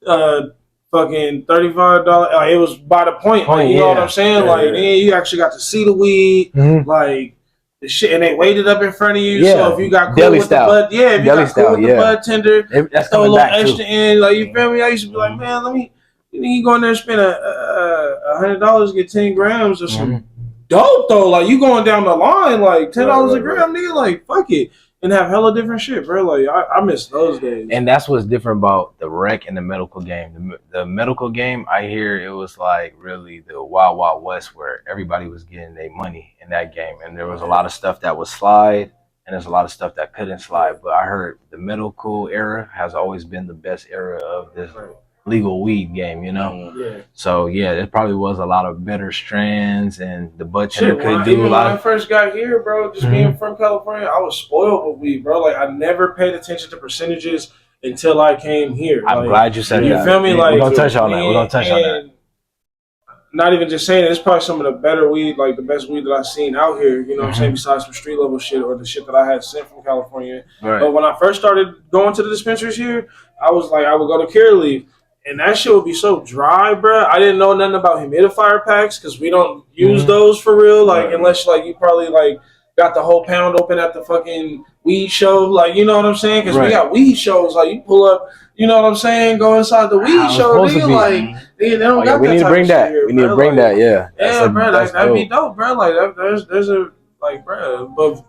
fucking $35. It was by the point, like, you know what I'm saying? Then you actually got to see the weed, like the shit, and they waited up in front of you. So if you got cool with the bud, if you got cool with the bud tender, throw a little extra in, like, you feel me? I used to be like, man, let me. You go in there and spend $100, get 10 grams or some dope though. Like you going down the line, like $10 a Right. gram, nigga. Like fuck it, and have hella different shit, bro. Like I miss those days. And that's what's different about the rec and the medical game. The medical game, I hear it was like really the wild, wild west where everybody was getting their money in that game. And there was a lot of stuff that was slide and there's a lot of stuff that couldn't slide. But I heard the medical era has always been the best era of this legal weed game, you know? Yeah. So yeah, there probably was a lot of better strands and the bud tender Shit, could do even a when lot I of. first got here, bro, just being from California, I was spoiled with weed, bro. Like I never paid attention to percentages until I came here. I'm like, glad you said you that. feel me? Like we're gonna touch on that. We're gonna touch on that. Not even just saying it, it's probably some of the better weed, like the best weed that I've seen out here, you know what I'm saying, besides some street level shit or the shit that I had sent from California. Right. But when I first started going to the dispensaries here, I was like, I would go to Curaleaf, and that shit would be so dry, bro. I didn't know nothing about humidifier packs because we don't use those for real, like unless like you probably like got the whole pound open at the fucking weed show, like you know what I'm saying? Because we got weed shows, like you pull up, you know what I'm saying, go inside the weed show, nigga, like they don't got we that need to type bring of that. shit here, We need to bro. bring Like, that. Yeah. yeah, bro, that'd be dope, bro. Like there's a like, bro. But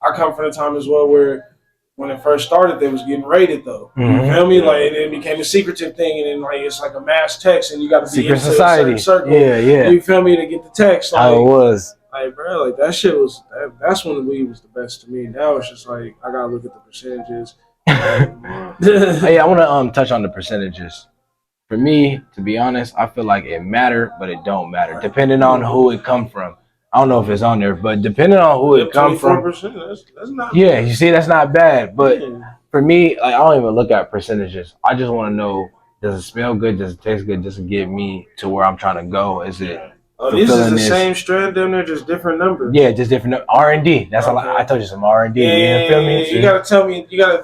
I come from the time as well where when it first started, they was getting raided though. You feel me? Like, and it became a secretive thing, and then like it's like a mass text, and you got to be Secret into society. a certain circle. Yeah. You feel me to get the text? Like, How it was. like, bro, like that shit was. That's when the weed was the best to me. Now it's just like I gotta look at the percentages. Hey, I want to touch on the percentages. For me, to be honest, I feel like it matter, but it don't matter depending on who it come from. I don't know if it's on there, but depending on who it come from, that's not. yeah, you see, that's not bad. But for me, like, I don't even look at percentages. I just want to know: does it smell good? Does it taste good? Does it get me to where I'm trying to go? Is it? Oh, these is the same strand, them they're just different numbers. Yeah, just different R&D. That's a lot. I told you some R&D. Yeah, you feel me? You gotta tell me. You gotta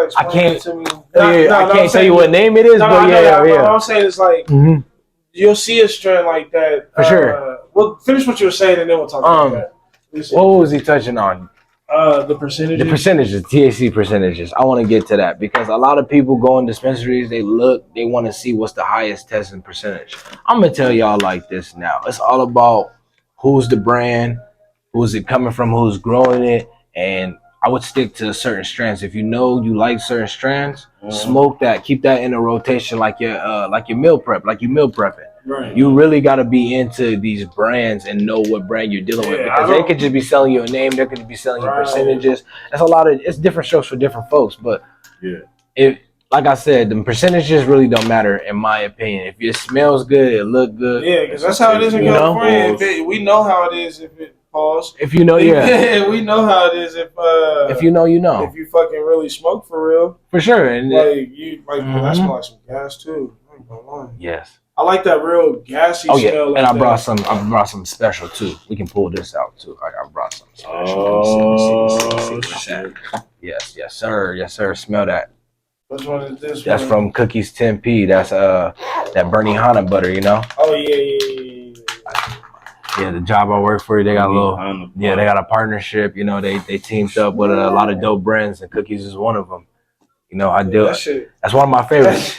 explain it to me. I can't tell you what name it is, but yeah. What I'm saying is like you'll see a strand like that for sure. Well, finish what you were saying, and then we'll talk about that. What was he touching on? The percentages. The percentages, THC percentages. I want to get to that because a lot of people go in dispensaries, they want to see what's the highest testing percentage. I'm going to tell y'all like this now. It's all about who's the brand, who's it coming from, who's growing it, and I would stick to certain strands. If you know you like certain strands, smoke that, keep that in a rotation like your meal prep, like you meal prepping. Right. You really got to be into these brands and know what brand you're dealing with because they could just be selling you a name. They could be selling you percentages. That's it's different strokes for different folks. But like I said, the percentages really don't matter in my opinion. If it smells good, it look good. Yeah, because that's how it is in California. We know how it is if it pause. If you know, we know how it is if you know, you know. If you fucking really smoke for real, for sure. And that smells like some gas too. I ain't gonna lie. Yes. I like that real gassy smell. And I brought some special too. We can pull this out too. I brought some special. Yes, sir. Smell that. Which one is this? That's from Cookies 10P. That's that Bernie Hanna butter, you know? Oh yeah. Yeah, the job I work for, they got they got a partnership. You know, they teamed up with a lot of dope brands, and Cookies is one of them. You know, that's one of my favorites.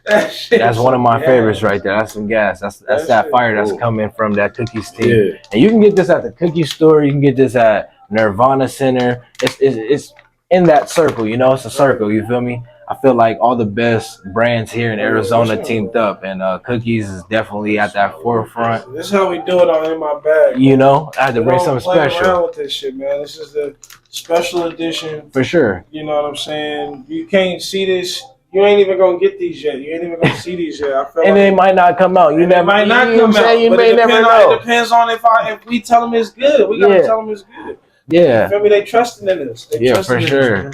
That's one of my favorites right there. That's some gas. That's that fire that's coming from that Cookies team. Yeah. And you can get this at the cookie store. You can get this at Nirvana Center. It's in that circle, you know. It's a circle. You feel me? I feel like all the best brands here in Arizona teamed up, and Cookies is definitely at that forefront. This is how we do it on In My Bag. You know, I had to bring something special. Around with this shit, man. This is the special edition. For sure. You know what I'm saying? You can't see this. You ain't even gonna get these yet. You ain't even gonna see these yet. I feel and like they might not come out. You never might not come out. You may never know. It depends on if we tell them it's good. We gotta tell them it's good. Yeah. You feel me? They trusting in us. For sure.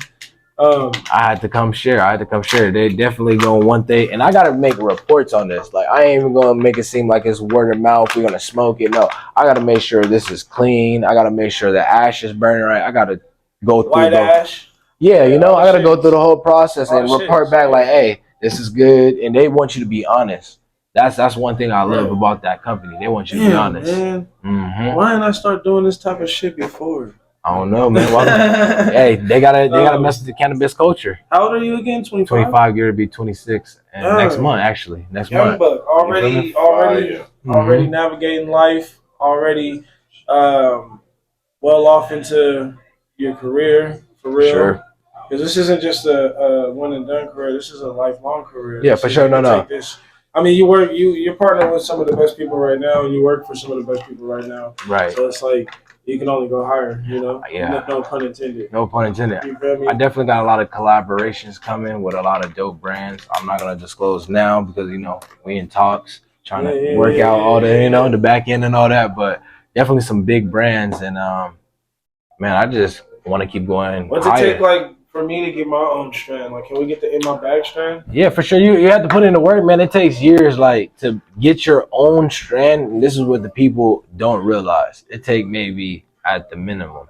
I had to come share. They definitely gonna want and I gotta make reports on this. Like I ain't even gonna make it seem like it's word of mouth. We're gonna smoke it. No, I gotta make sure this is clean. I gotta make sure the ash is burning right. I gotta go through white ash. Yeah, you know, I gotta go through the whole process and report back like, hey, this is good, and they want you to be honest. That's one thing I love about that company. They want you to be honest. Man. Why didn't I start doing this type of shit before? I don't know, man. Hey, they gotta mess with the cannabis culture. How old are you again? 25? 25, year to be 26. And next month, actually. Next month. But already navigating life, already well off into your career for real. Sure. Because this isn't just a one and done career. This is a lifelong career. Yeah, for sure. No. I mean, you're partnering with some of the best people right now, and you work for some of the best people right now. Right. So it's like you can only go higher, you know? Yeah. No pun intended. No pun intended. You feel me? I definitely got a lot of collaborations coming with a lot of dope brands. I'm not gonna disclose now because we in talks, trying to work out all the the back end and all that. But definitely some big brands, and man, I just want to keep going. What's it take like for me to get my own strand? Like, can we get the in my bag strand? Yeah, for sure. You have to put in the work, man. It takes years, like, to get your own strand. And this is what the people don't realize. It take maybe at the minimum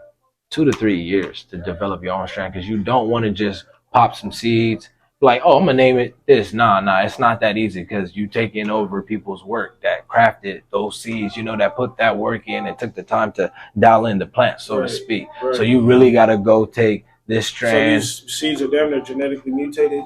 2 to 3 years to develop your own strand, because you don't want to just pop some seeds. Like, oh, I'm gonna name it this. Nah, it's not that easy, because you taking over people's work that crafted those seeds, that put that work in and took the time to dial in the plant, so to speak. Right. So you really gotta go take this strand. So these seeds are damn near genetically mutated?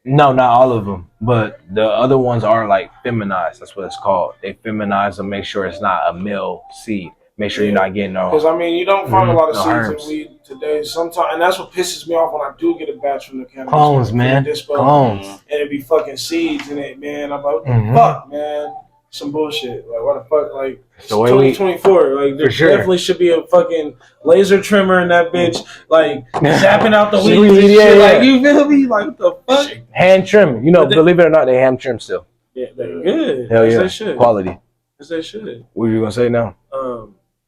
No, not all of them, but the other ones are like feminized. That's what it's called. They feminize them, make sure it's not a male seed. Make sure you're not getting no. Because I mean, you don't find a lot of herbs. seeds in weed today. Sometimes, and that's what pisses me off when I do get a batch from the cannabis. Clones, man. Clones. And it be fucking seeds in it, man. I'm like, what the fuck, man? Some bullshit. Like, what the fuck? Like, 2024. Like, there definitely should be a fucking laser trimmer in that bitch. Like, zapping out the weeds and shit. Like, you feel me? Like, what the fuck? Hand trim. Believe it or not, they hand trim still. Yeah, they're good. Hell yeah. They should. Quality. Yes, they should. What are you going to say now?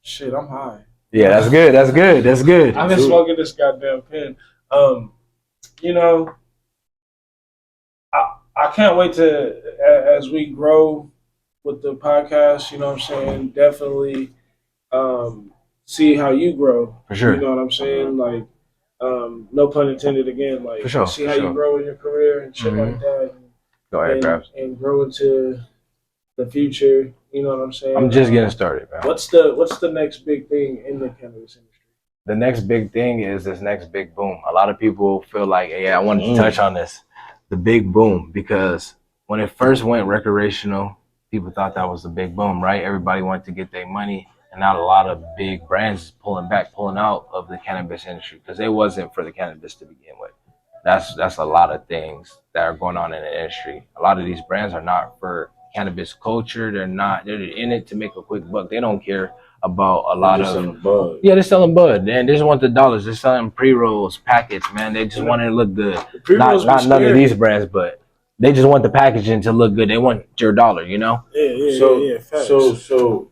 Shit, I'm high. Yeah, that's good. That's good. That's good. I've been smoking this goddamn pen. I can't wait to, as we grow with the podcast, you know what I'm saying, definitely see how you grow. For sure. You know what I'm saying? Like, no pun intended again. Like, for sure. See how you grow in your career and shit like that. Go ahead, Krabs. And grow into the future. You know what I'm saying? I'm just getting started, man. What's the next big thing in the cannabis industry? The next big thing is this next big boom. A lot of people feel like, I wanted to touch on this. The big boom, because when it first went recreational, people thought that was the big boom, right? Everybody wanted to get their money, and now a lot of big brands pulling out of the cannabis industry, because it wasn't for the cannabis to begin with. That's a lot of things that are going on in the industry. A lot of these brands are not for cannabis culture. They're in it to make a quick buck. They don't care about a lot of bud. Yeah, they're selling bud, and they just want the dollars. They're selling pre-rolls, packets, man. They just want it to look good. Not none of these brands, but they just want the packaging to look good. They want your dollar, Yeah. So,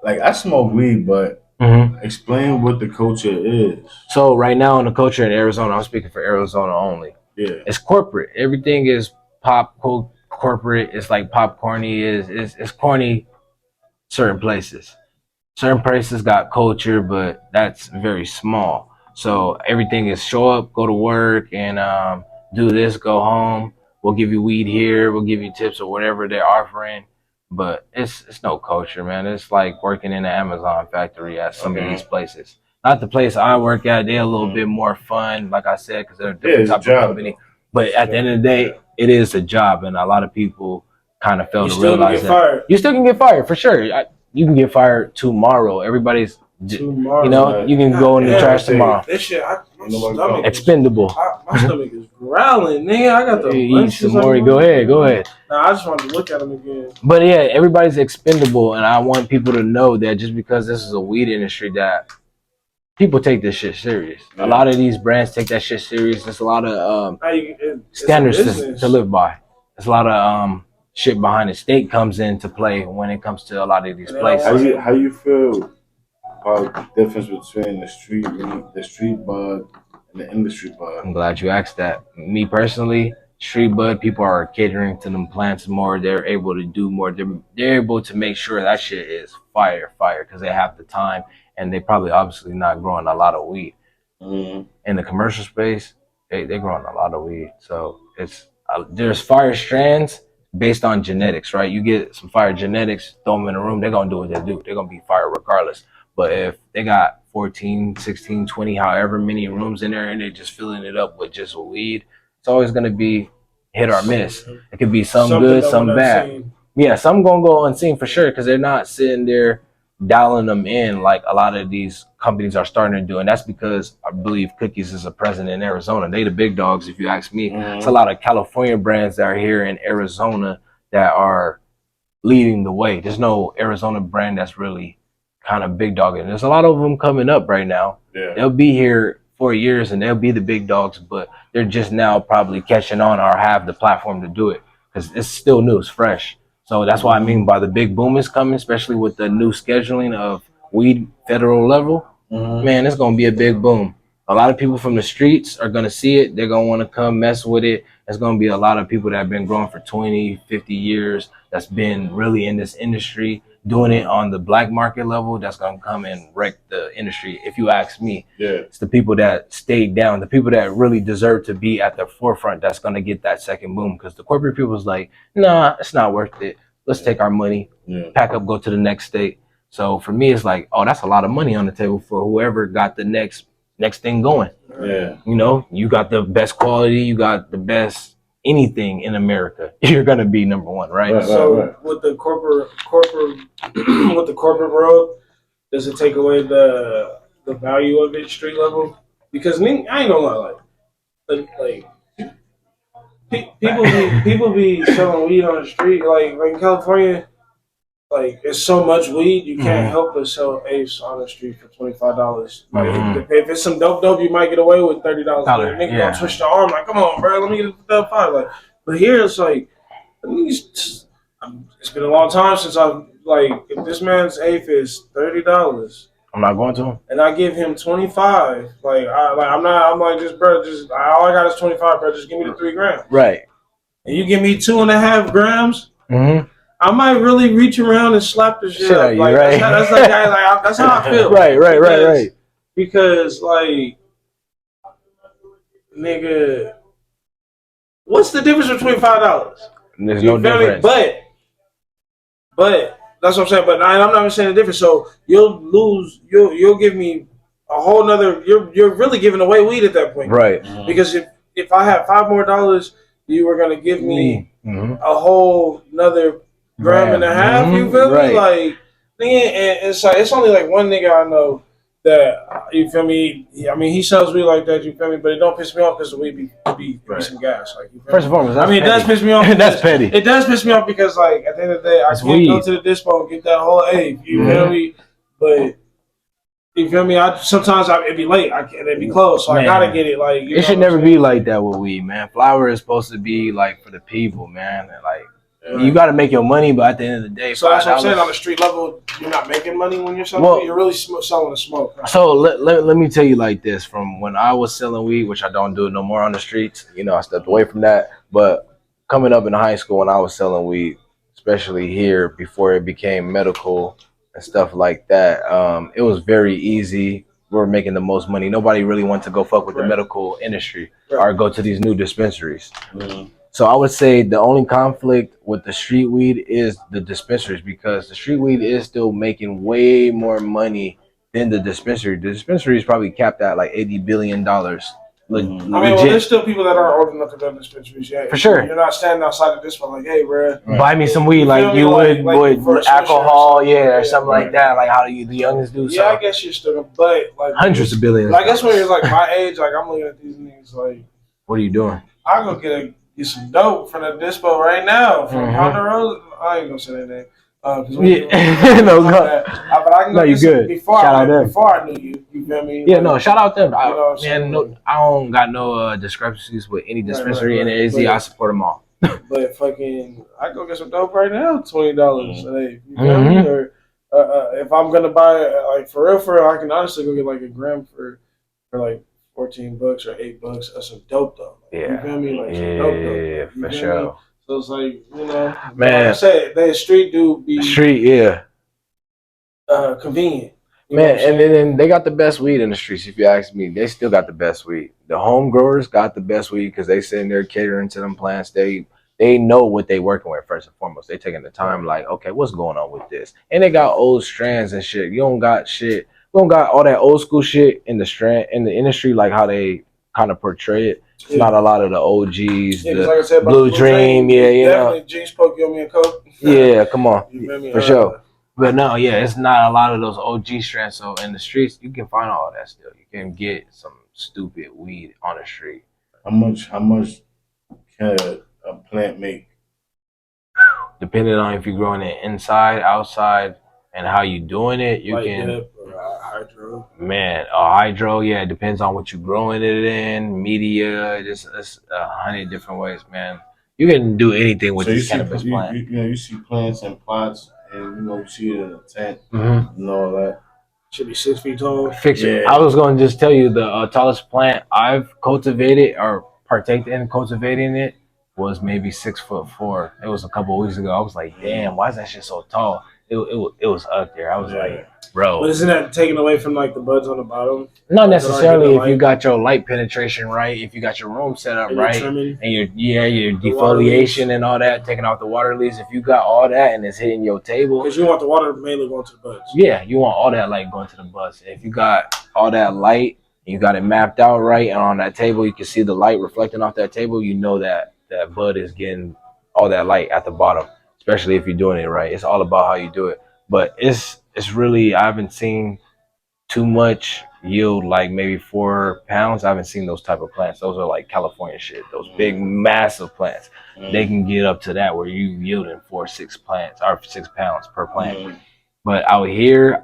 like, I smoke weed, but explain what the culture is. So right now in the culture in Arizona, I'm speaking for Arizona only. Yeah, it's corporate. Everything is corporate. It's like popcorny. It's corny. Certain places got culture, but that's very small. So everything is show up, go to work, and do this, go home. We'll give you weed here. We'll give you tips or whatever they're offering. But it's no culture, man. It's like working in an Amazon factory at some of these places. Not the place I work at. They're a little bit more fun, like I said, because they're a different type of company. But at the end of the day, it is a job, and a lot of people kind of fail to realize that. You still can get fired, for sure. You can get fired tomorrow. Everybody's, tomorrow, you can go in the trash tomorrow. This shit, my stomach expendable. My stomach is growling, nigga. I got the eat some more. Go ahead. Nah, I just wanted to look at them again. But yeah, everybody's expendable, and I want people to know that just because this is a weed industry, that people take this shit serious. Yeah. A lot of these brands take that shit serious. There's a lot of standards to live by. There's a lot of shit behind the state comes into play when it comes to a lot of these places. How you feel about the difference between the street bud and the industry bud? I'm glad you asked that. Me personally, street bud, people are catering to them plants more. They're able to do more. They're able to make sure that shit is fire, because they have the time, and they probably obviously not growing a lot of weed. In the commercial space, they're growing a lot of weed. So there's fire strands based on genetics, right? You get some fire genetics, throw them in a room, they're going to do what they do. They're going to be fire regardless. But if they got 14, 16, 20, however many rooms in there, and they're just filling it up with just weed, it's always going to be hit or miss. It could be some good, some bad. Yeah, some going to go unseen for sure, because they're not sitting there dialing them in like a lot of these companies are starting to do, and that's because I believe Cookies is a present in Arizona. They the big dogs, if you ask me. It's a lot of California brands that are here in Arizona that are leading the way. There's no Arizona brand that's really kind of big dog, and there's a lot of them coming up right now. Yeah. They'll be here for years and they'll be the big dogs, but they're just now probably catching on or have the platform to do it because it's still new, it's fresh. So that's what I mean by the big boom is coming, especially with the new scheduling of weed federal level. Man, it's gonna be a big boom. A lot of people from the streets are gonna see it. They're gonna want to come mess with it. There's gonna be a lot of people that have been growing for 20, 50 years that's been really in this industry, doing it on the black market level. That's gonna come and wreck the industry. If you ask me, it's the people that stayed down, the people that really deserve to be at the forefront. That's gonna get that second boom because the corporate people's like, nah, it's not worth it. Let's take our money, pack up, go to the next state. So for me, it's like, oh, that's a lot of money on the table for whoever got the next thing going. Yeah. You know, you got the best quality, you got the best anything in America. You're gonna be number one, right? So with the corporate with the corporate world, does it take away the value of it street level? Because I ain't gonna lie, like people be selling weed on the street, like in California. Like it's so much weed, you can't help but sell apes on the street for $25. Like if it's some dope, you might get away with $30. Nigga gonna twist your arm like, come on, bro, let me get the $5. Like, but here it's like, it's been a long time since I've like, if this man's ape is $30, I'm not going to him, and I give him 25. I'm like, just bro, all I got is 25, bro. Just give me the 3 grams, right? And you give me 2.5 grams. I might really reach around and slap the shit up. Like, right? That's how I feel. Right. Because, like, nigga, what's the difference between $5? There's no difference. But that's what I'm saying. But I'm not even saying the difference. So you'll give me a whole nother. You're really giving away weed at that point, right? Because if I had $5 more, you were gonna give me a whole nother gram and a half, you feel me? Like, and it's only like one nigga I know that, you feel me? I mean, he sells weed like that, you feel me? But it don't piss me off because the weed be some gas. Like, you feel First and foremost, I mean, it does piss me off. That's petty. It does piss me off because, like, at the end of the day, I can't go to the dispo and get that whole eighth, you feel me? But you feel me? Sometimes it'd be late, it'd be closed, so I gotta get it. Like, it should never be like that with weed, man. Flower is supposed to be like for the people, man. And, like, you got to make your money, but at the end of the day, so that's what I'm saying. On the street level, you're not making money when you're selling weed. You're really selling the smoke. Right? So let me tell you like this: from when I was selling weed, which I don't do no more on the streets, you know, I stepped away from that. But coming up in high school, when I was selling weed, especially here before it became medical and stuff like that, it was very easy. We were making the most money. Nobody really wanted to go fuck with the medical industry or go to these new dispensaries. So I would say the only conflict with the street weed is the dispensaries, because the street weed is still making way more money than the dispensary. The dispensary is probably capped at like $80 billion. I mean, well, there's still people that aren't old enough to go to dispensaries yet. For sure. You're not standing outside the dispo like, hey, bro. Buy me some weed like you would with alcohol, or something like that. Like how do the youngest do? Yeah, I guess you're still, but like hundreds of billions. Like, I guess when you're like my age, like I'm looking at these niggas like, what are you doing? I go get some dope from the dispo right now from Ponderosa. I ain't gonna say that name. But I can go get some before I knew you. You feel me? Yeah, no, shout out them. I don't got no discrepancies with any dispensary in the AZ. I support them all. But fucking, I go get some dope right now, $20. Hey, you feel me? Or if I'm gonna buy like for real, I can honestly go get like a gram for like $14 or $8 of some dope though. Like, you feel me? Like some dope. Yeah, for sure. So it's like, you know, man. Like I said, the street dude be convenient. Man, and then they got the best weed in the streets. If you ask me, they still got the best weed. The home growers got the best weed because they sitting there catering to them plants. They know what they working with first and foremost. They taking the time, like, okay, what's going on with this? And they got old strands and shit. You don't got shit. We don't got all that old school shit in the industry, like how they kind of portray it. It's not a lot of the OGs, the like I said, Blue Dream, you know. Definitely G Spoke, you owe me a coke. Yeah, come on, for sure. But no, yeah, it's not a lot of those OG strands. So in the streets, you can find all that still. You can get some stupid weed on the street. How much can a plant make? Depending on if you're growing it inside, outside, and how you doing it, you Light can. dip or hydro. Man, hydro, yeah, it depends on what you're growing it in, media, just it's 100 different ways, man. You can do anything with So you this see, cannabis plant. you see plants in pots, and you see it in a tent Mm-hmm. and all that. Should be 6 feet tall. Fix it. Yeah. I was going to just tell you the tallest plant I've cultivated or partaked in cultivating it was maybe 6'4". It was a couple of weeks ago. I was like, damn, why is that shit so tall? It was up there. I was like, bro. But isn't that taken away from like the buds on the bottom? Not necessarily if light? you got your light penetration right, if you got your room set up And right, trimming? and your The water defoliation and all that, taking off the water leaves. If you got all that and it's hitting your table, Because you want the water mainly going to the buds. yeah, you want all that light going to the buds. If you got all that light, you got it mapped out right, and on that table you can see the light reflecting off that table. You know that that bud is getting all that light at the bottom, especially if you're doing it right. It's all about how you do it. But it's really, I haven't seen too much yield, like maybe 4 pounds. I haven't seen those type of plants. Those are like California shit. Those big, massive plants. They can get up to that where you yielding 6 plants or 6 pounds per plant. But out here,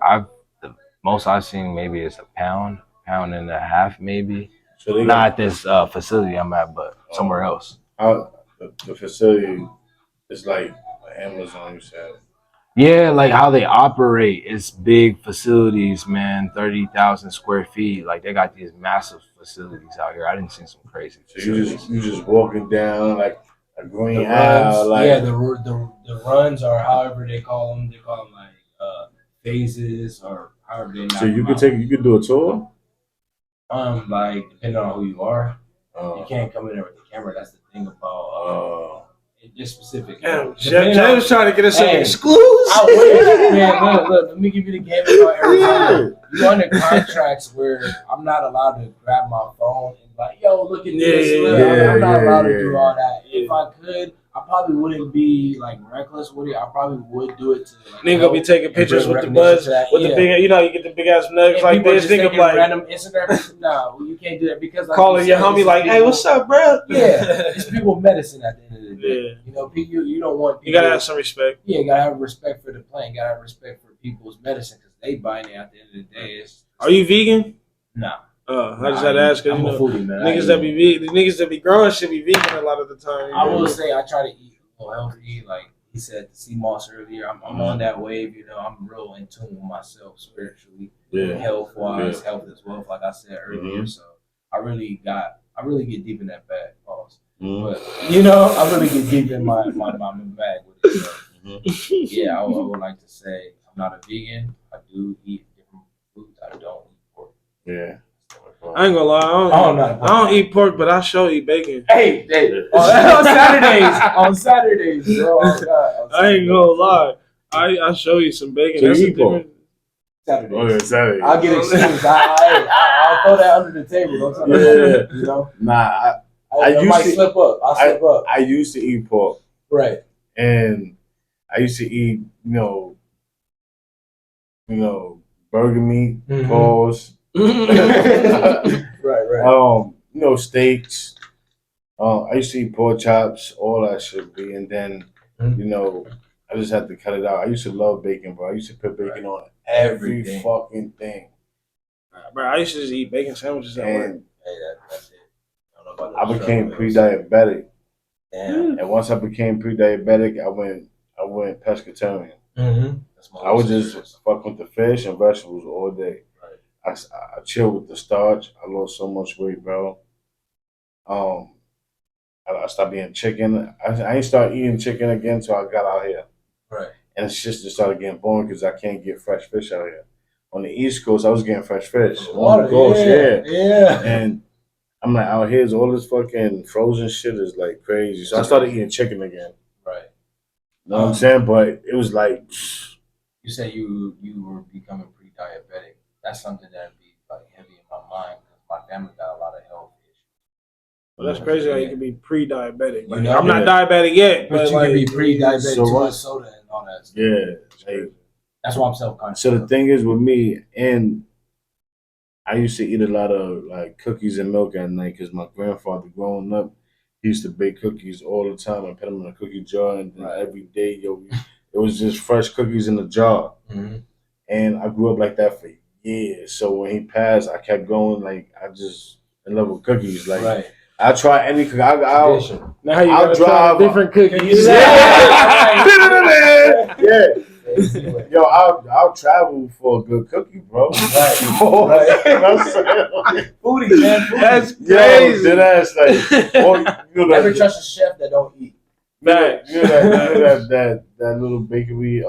the most I've seen maybe is a pound and a half, maybe. So they Not at this facility I'm at, but somewhere else. The facility is like Amazon, you said. Yeah, like how they operate. It's big facilities, man. 30,000 square feet. Like they got these massive facilities out here. I didn't see some crazy. So you just walking down like a green The aisle, runs, like yeah, the runs are however they call them. They call them like phases or however they. So you could do a tour. Like depending on who you are, you Uh, can't come in there with the camera. That's the thing about this specific. Damn, Depending James trying to get us some Hey, exclusive. I wish, man. Look, let me give you the game about Arizona. You under contracts where I'm not allowed to grab my phone and like, yo, look at this. I'm not allowed to do all that. If I could, I probably wouldn't be like reckless with it. I probably would do it to like, Nigga be taking pictures with the buds, with the big, you know, you get the big ass nugs like this. Nigga be like, random Instagram. No, you can't do that because like, calling your homie like, hey, what's up, bro? Yeah, it's people medicine at the end of the day. Yeah. You know, you don't want people, You gotta have some respect. Yeah, you gotta have respect for the plant. You gotta have respect for people's medicine because they buying it at the end of the day. Are you vegan? No. I just had to ask because I'm you a know, foodie, man. niggas that be vegan, the niggas that be growing should be vegan a lot of the time. I will say I try to eat a little healthy. Like he said, the sea moss earlier. I'm on that wave. You know, I'm real in tune with myself spiritually, health wise, health as well. Like I said earlier, so I really get deep in that bag, pause. But you know, I really get deep in my bag with it. So, yeah, I would like to say I'm not a vegan. I do eat different foods. I don't eat pork. Yeah. I ain't gonna lie, I don't eat pork, but I sure eat bacon. Hey, on Saturdays, bro. Oh, God, I ain't gonna lie, I show you some bacon. So That's you a eat pork? Saturdays. Oh, yeah, Saturday. I'll get excused. I'll throw that under the table. Don't tell me that, you know. Nah, I might slip up. I'll slip up. I used to eat pork, Right. and I used to eat, burger meat, paws. Right. Steaks. I used to eat pork chops, all that shit. And then, I just had to cut it out. I used to love bacon, bro. I used to put bacon on every fucking thing. Bro, I used to just eat bacon sandwiches at work. Hey, that's it. I became pre-diabetic. Damn. And once I became pre-diabetic, I went pescatarian. I would just fuck with the fish and vegetables all day. Right. I chill with the starch. I lost so much weight, bro. I stopped eating chicken. I ain't started eating chicken again until I got out here. Right. And it's just started getting boring because I can't get fresh fish out here. On the East Coast, I was getting fresh fish. On the coast, yeah. And I'm like, out here, all this fucking frozen shit is like crazy. So I started eating chicken again. Right. You know what I'm saying? But it was like... You said you were becoming pre-diabetic. That's something that'd be like heavy in my mind because my family got a lot of health issues. Well, that's crazy how you can be pre-diabetic. Like, know, I'm not diabetic yet, but you like, can be pre-diabetic so to what? soda and all that stuff. Yeah. That's why I'm self-conscious. So the thing is with me, and I used to eat a lot of like cookies and milk at night because my grandfather growing up, he used to bake cookies all the time and put them in a cookie jar, and then every day, it was just fresh cookies in the jar. Mm-hmm. And I grew up like that for years. So when he passed, I kept going. Like I just in love with cookies. Like I try any cookie. I'll drive different cookies. Yeah. Yo, I'll travel for a good cookie, bro. Right. Foodie, man. That's crazy. Yo, that's like, never trust a chef that don't eat. That little bakery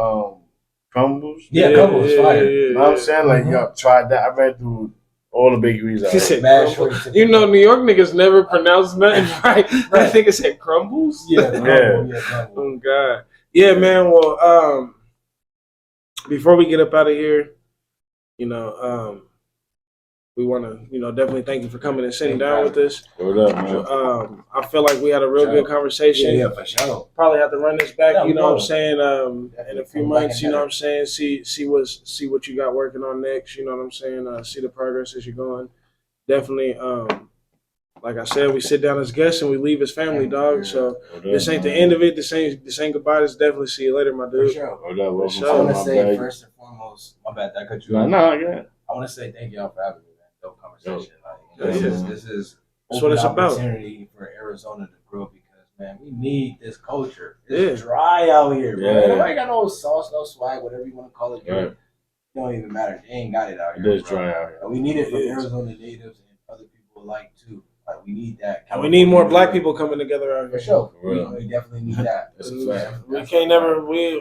crumbles. Yeah, crumbles, fire. You know what I'm saying? Like, yo, tried that. I ran through all the bakeries out here. You know, New York niggas never pronounce nothing right. That nigga said crumbles? Yeah. Oh, God. Yeah, man. Well, before we get up out of here, we want to, definitely thank you for coming and sitting down with us. What up, man? I feel like we had a real good conversation. Yeah, for sure. Probably have to run this back, you know what I'm saying, in a few months, you know what I'm saying, see what you got working on next, you know what I'm saying, see the progress as you're going. Definitely, like I said, we sit down as guests and we leave as family, dog. So this ain't the end of it. This ain't goodbye. This definitely see you later, my dude. For sure. For sure. I want to say first and foremost, my bad, that cut you off. No, yeah. I want to say thank y'all for having me, man. Dope conversation. This is that's what it's about. Opportunity for Arizona to grow because, man, we need this culture. It's dry out here, bro. Nobody got no sauce, no swag, whatever you want to call it. It don't even matter. They ain't got it out here. It is dry out here. And we need it for Arizona natives and other people alike too. Like we need that. We need more black people coming together out here. For sure. We definitely need that. We can't never. We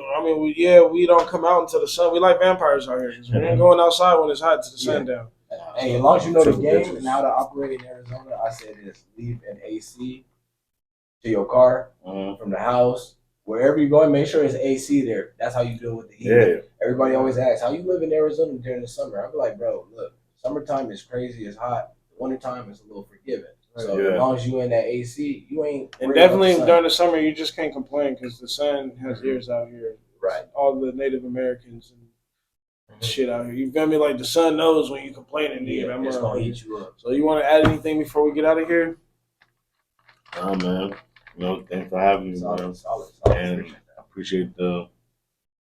don't come out until the sun. We like vampires out here. We ain't going outside when it's hot to the sundown. Hey, as long as you know the game and how to operate in Arizona, I say this: leave an AC to your car from the house. Wherever you're going, make sure it's AC there. That's how you deal with the heat. Yeah. Everybody always asks, how you live in Arizona during the summer? I'm like, bro, look, summertime is crazy, it's hot. Wintertime is a little forgiving. So as long as you in that AC, you ain't. And definitely during the summer, you just can't complain because the sun has ears out here. Right. All the Native Americans and shit out here. You feel me? Like the sun knows when you complaining. It's gonna eat you up. So you want to add anything before we get out of here? Nah, man. Thanks for having me, man. Solid. And I appreciate the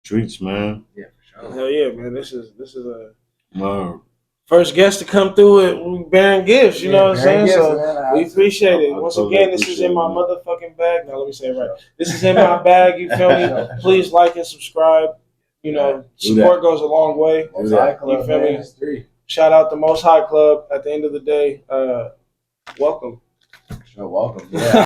treats, man. Yeah, for sure. Hell yeah, man. This is a Wow. first guest to come through it. We bearing gifts, you know what I'm saying? So we appreciate it. Once again, this is in my motherfucking bag. Now let me say it right. This is in my bag. You feel me? Please like and subscribe. Support goes a long way. Most High Club, you feel me? Threee. Shout out to Most High Club. At the end of the day, welcome. Sure, welcome. Yeah.